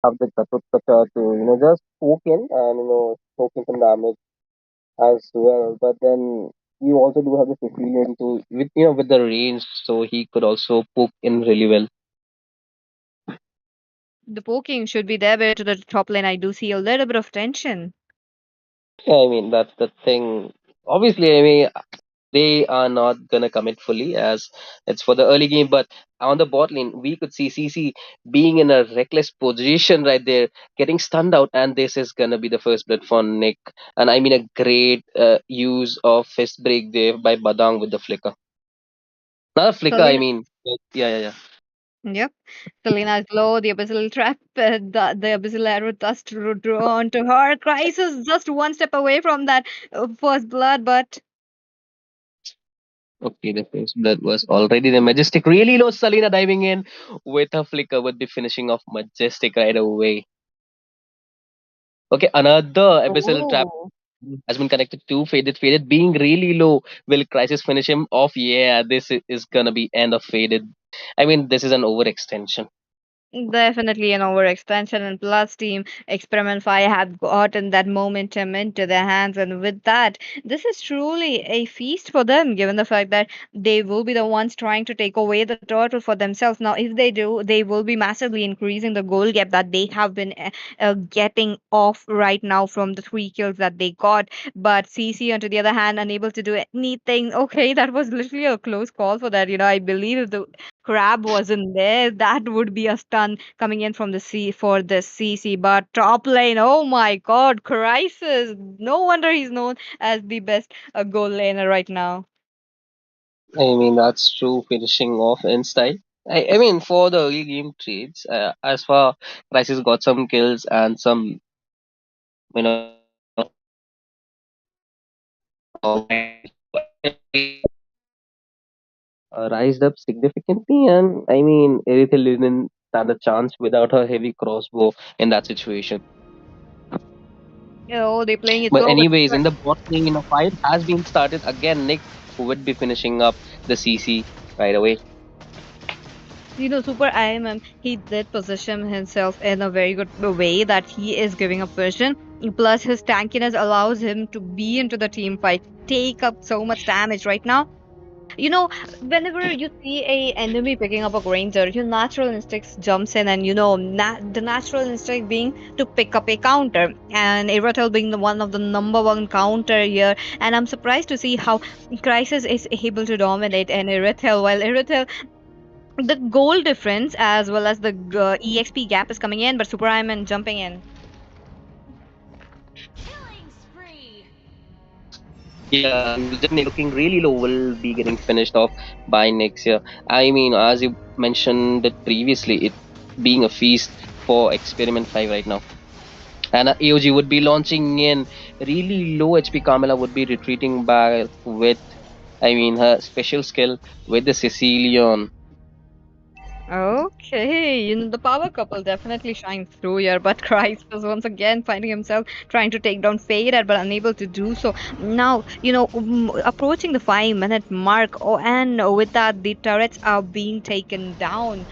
have the Katutkacha to just poke in and poke in some damage as well. But then you also do have the Sicilian to with the range, so he could also poke in really well. The poking should be there, but to the top lane, I do see a little bit of tension. Yeah, I mean, that's the thing. Obviously, I mean, they are not gonna commit fully as it's for the early game. But on the bot lane, we could see CC being in a reckless position right there, getting stunned out, and this is gonna be the first blood for Nick. And I mean, a great use of fist break there by Badang with the flicker. Not a flicker, I Selena, mean, yeah, yeah, yeah. yep. Selena is low, the abyssal trap, the abyssal arrow thus drawn to her. Crisis just one step away from that first blood, but Okay, the first blood was already the Majestic. Really low, Salina diving in with her flicker would be finishing off Majestic right away. Okay, another abyssal trap oh, has been connected to Faded. Faded being really low. Will Crisis finish him off? Yeah, this is gonna be end of Faded. I mean, this is an overextension. definitely an overextension, and plus Team Experiment 5 have gotten that momentum into their hands, and with that, this is truly a feast for them, given the fact that they will be the ones trying to take away the turtle for themselves. Now, if they do, they will be massively increasing the goal gap that they have been getting off right now from the 3 kills that they got. But CC, on the other hand, unable to do anything. Okay, that was literally a close call for that. I believe if the Crab wasn't there, that would be a stun coming in from the sea for the CC. But top lane, oh my god, Crisis. No wonder he's known as the best goal laner right now. I mean, that's true. Finishing off in style. I mean, for the early game trades, as far Crisis got some kills and some, rised up significantly, and I mean, Erithel didn't stand a chance without her heavy crossbow in that situation. They're playing it But slow, but anyways, in the bot lane, fight has been started again. Nick would be finishing up the CC right away. Super IMM, he did position himself in a very good way that he is giving a vision. Plus, his tankiness allows him to be into the team fight, take up so much damage right now. You know, whenever you see a enemy picking up a granger, your natural instinct jumps in, and the natural instinct being to pick up a counter, and Iratel being the one of the number one counter here. And I'm surprised to see how Crisis is able to dominate an Iratel, while Iratel, the goal difference as well as the EXP gap is coming in, but Super Iron jumping in. Yeah, Nick looking really low will be getting finished off by next year. I mean, as you mentioned it previously, it being a feast for Experiment 5 right now. And AOG would be launching in really low HP. Carmela would be retreating back with, I mean, her special skill with the Sicilian. Okay, the power couple definitely shines through here, but Christ is once again finding himself trying to take down Faded but unable to do so. Now, approaching the 5 minute mark, oh, and with that, the turrets are being taken down.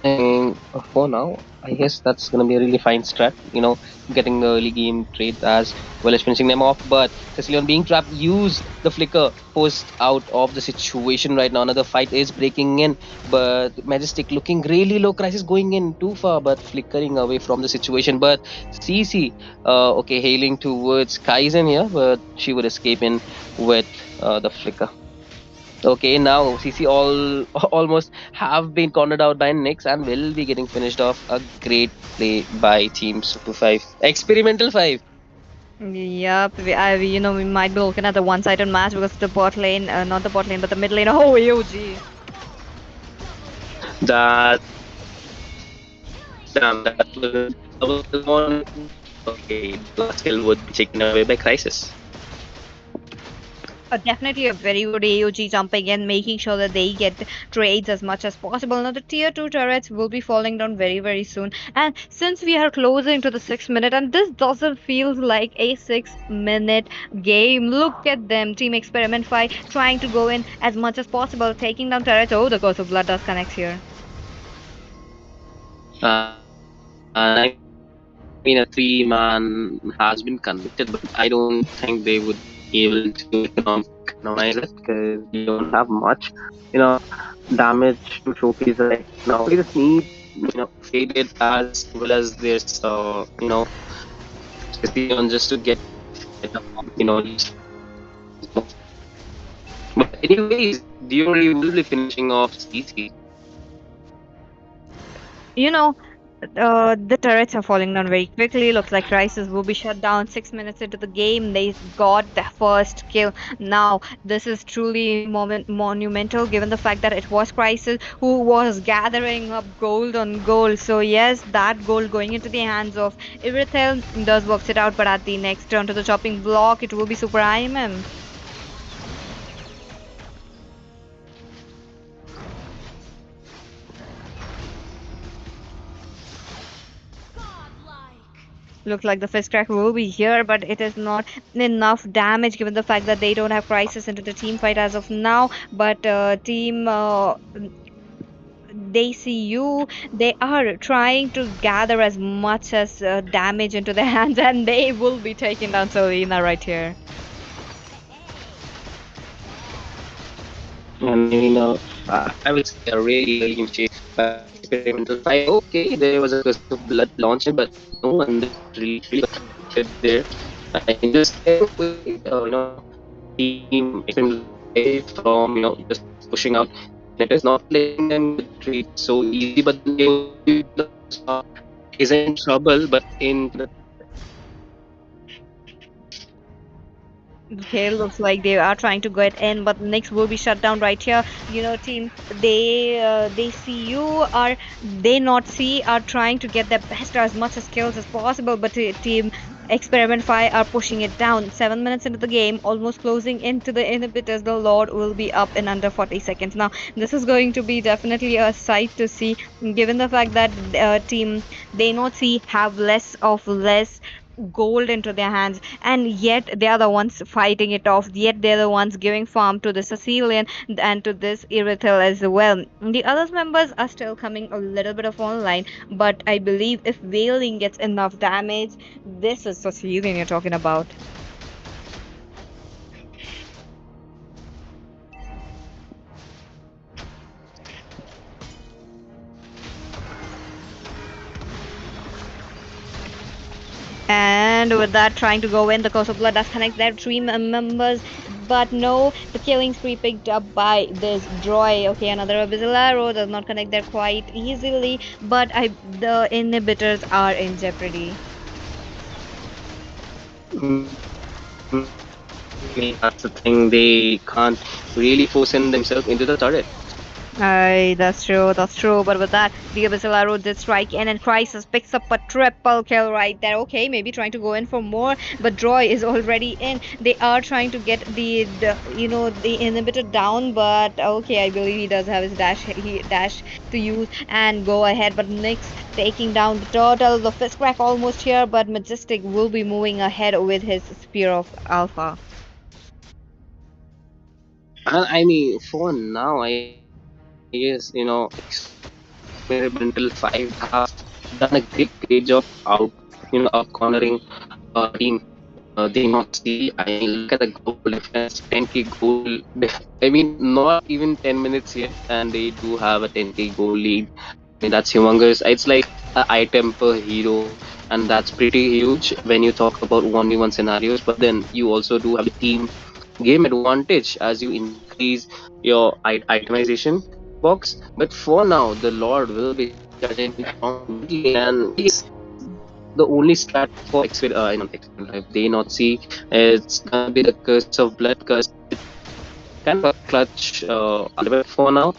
And for now, I guess that's gonna be a really fine strat. Getting the early game trades as well as finishing them off. But Cecilion being trapped, use the flicker forced out of the situation right now. Another fight is breaking in, but Majestic looking really low. Crisis going in too far, but flickering away from the situation. But CC, okay, hailing towards Kaizen here, but she would escape in with the flicker. Okay, now CC almost have been cornered out by Nyx and will be getting finished off. A great play by Team Super 5. Experimental 5. Yep, we might be looking at the one-sided match because the bot lane, not the bot lane, but the mid lane. Oh, AOG. That damn, that was double kill on. Okay, the last kill would be taken away by Crisis. Definitely a very good AOG jumping in, making sure that they get trades as much as possible. Now the tier 2 turrets will be falling down very, very soon. And since we are closing to the 6 minute, and this doesn't feel like a 6 minute game, look at them. Team Experiment 5 trying to go in as much as possible, taking down turrets. Oh, the Curse of Blood does connect here. And I mean, a three-man has been convicted, but I don't think they would be able to economize it because we don't have much, you know, damage to showcase right now. We just need, faded as well as this, Sicilian just to get, least. But anyways, Diori will be finishing off CC. You know, the turrets are falling down very quickly. Looks like Crisis will be shut down 6 minutes into the game. They got the first kill. Now, this is truly monumental given the fact that it was Crisis who was gathering up gold on gold. So, yes, that gold going into the hands of Irithel does works it out, but at the next turn to the chopping block, it will be Super IMM. Looks like the fist crack will be here, but it is not enough damage given the fact that they don't have crisis into the team fight as of now. But team they see you, they are trying to gather as much as damage into their hands, and they will be taking down Selena right here. And I would say a really initiative by experimental fight. Okay, there was a curse of blood launcher, but no one did really affected there. In this game, we, team experimental fight from just pushing out. It is not letting them get treat so easy, but then they will be is in trouble, but in the Okay, looks like they are trying to get in, but next will be shut down right here. Team, they see you are they not see are trying to get their best or as much as kills as possible, but team Experiment 5 are pushing it down. 7 minutes into the game, almost closing into the inhibitors. The Lord will be up in under 40 seconds. Now, this is going to be definitely a sight to see, given the fact that team they not see have less gold into their hands, and yet they are the ones fighting it off, yet they're the ones giving farm to the Sicilian and to this Irithel as well. The other members are still coming a little bit of online, but I believe if Wailing gets enough damage, this is Sicilian you're talking about. And with that, trying to go in, the Curse of Blood does connect their three members. But no, the killing spree picked up by this Droy. Okay, another Abyssal Arrow does not connect there quite easily. But the inhibitors are in jeopardy. That's the thing. They can't really force in themselves into the turret. Aye, that's true. But with that, the Abyssal Arrow did strike in, and Crisis picks up a triple kill right there. Okay, maybe trying to go in for more, but Droy is already in. They are trying to get the inhibitor down, but okay, I believe he does have his dash to use and go ahead. But Nyx taking down the turtle. The fist crack almost here, but Majestic will be moving ahead with his Spear of Alpha. I mean, for now, I guess, experimental 5 have done a great job out cornering team. They not see. I mean, look at the goal difference, 10k goal. I mean, not even 10 minutes yet, and they do have a 10k goal lead. I mean, that's humongous. It's like an item per hero, and that's pretty huge when you talk about 1v1 scenarios. But then you also do have a team game advantage as you increase your itemization box. But for now, the Lord will be charging from mid lane, and yes, the only strat for experiment they not see. It's gonna be the curse of blood because kind of a clutch ultimate for now.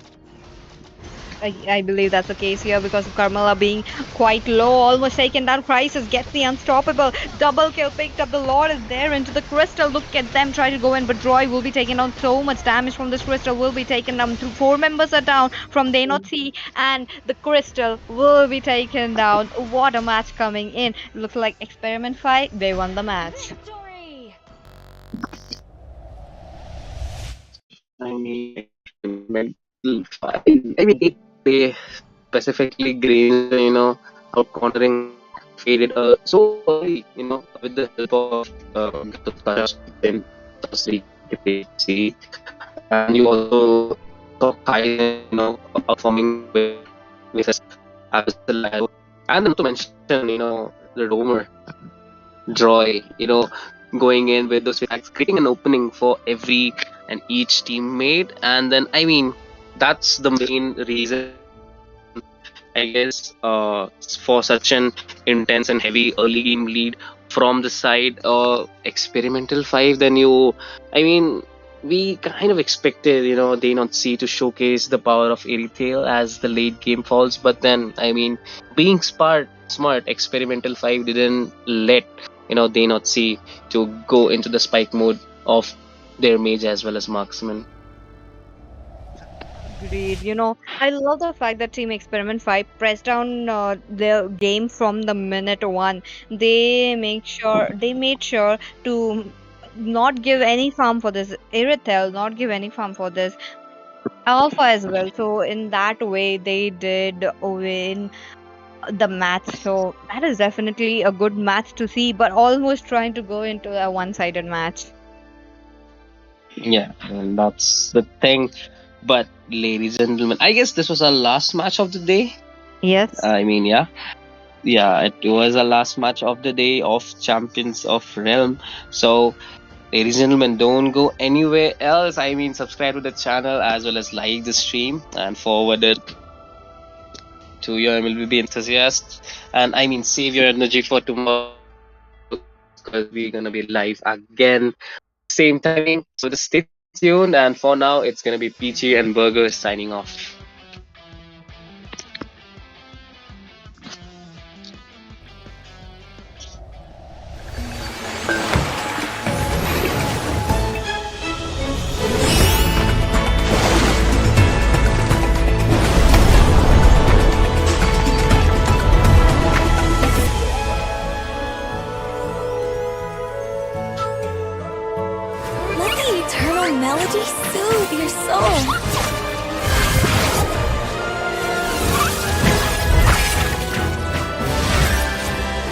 I believe that's the case here because of Carmela being quite low, almost taken down. Crisis gets the unstoppable double kill, picked up. The Lord is there into the crystal. Look at them try to go in, but Joy will be taking down. So much damage from this crystal will be taken down. Four members are down from They Not See, and the crystal will be taken down. What a match coming in! Looks like Experiment Fight. They won the match. I mean, mental fight. I mean, they specifically Grains, out countering faded so early, with the help of Gatuka's then see. And you also saw Kai, performing with us as the Lado. And not to mention, the Roamer, Joy, going in with those attacks, creating an opening for every and each teammate. And then, I mean, that's the main reason, I guess, for such an intense and heavy early game lead from the side experimental five. Then I mean, we kind of expected, they not see to showcase the power of Aerithale as the late game falls. But then, I mean, being smart, experimental five didn't let they not see to go into the spike mode of their mage as well as marksman. Agreed. I love the fact that Team Experiment 5 pressed down their game from the minute one. They made sure to not give any farm for this. Irithel, not give any farm for this. Alpha as well. So in that way, they did win the match. So that is definitely a good match to see, but almost trying to go into a one-sided match. Yeah, and that's the thing. But ladies and gentlemen, I guess this was our last match of the day. Yes. I mean, yeah, it was our last match of the day of Champions of Realm. So, ladies and gentlemen, don't go anywhere else. I mean, subscribe to the channel as well as like the stream and forward it to your MLB enthusiasts. And I mean, save your energy for tomorrow because we're gonna be live again, same timing. So just stay tuned. And for now, it's gonna be Peachy and Burger signing off. Let the eternal melody soothe your soul.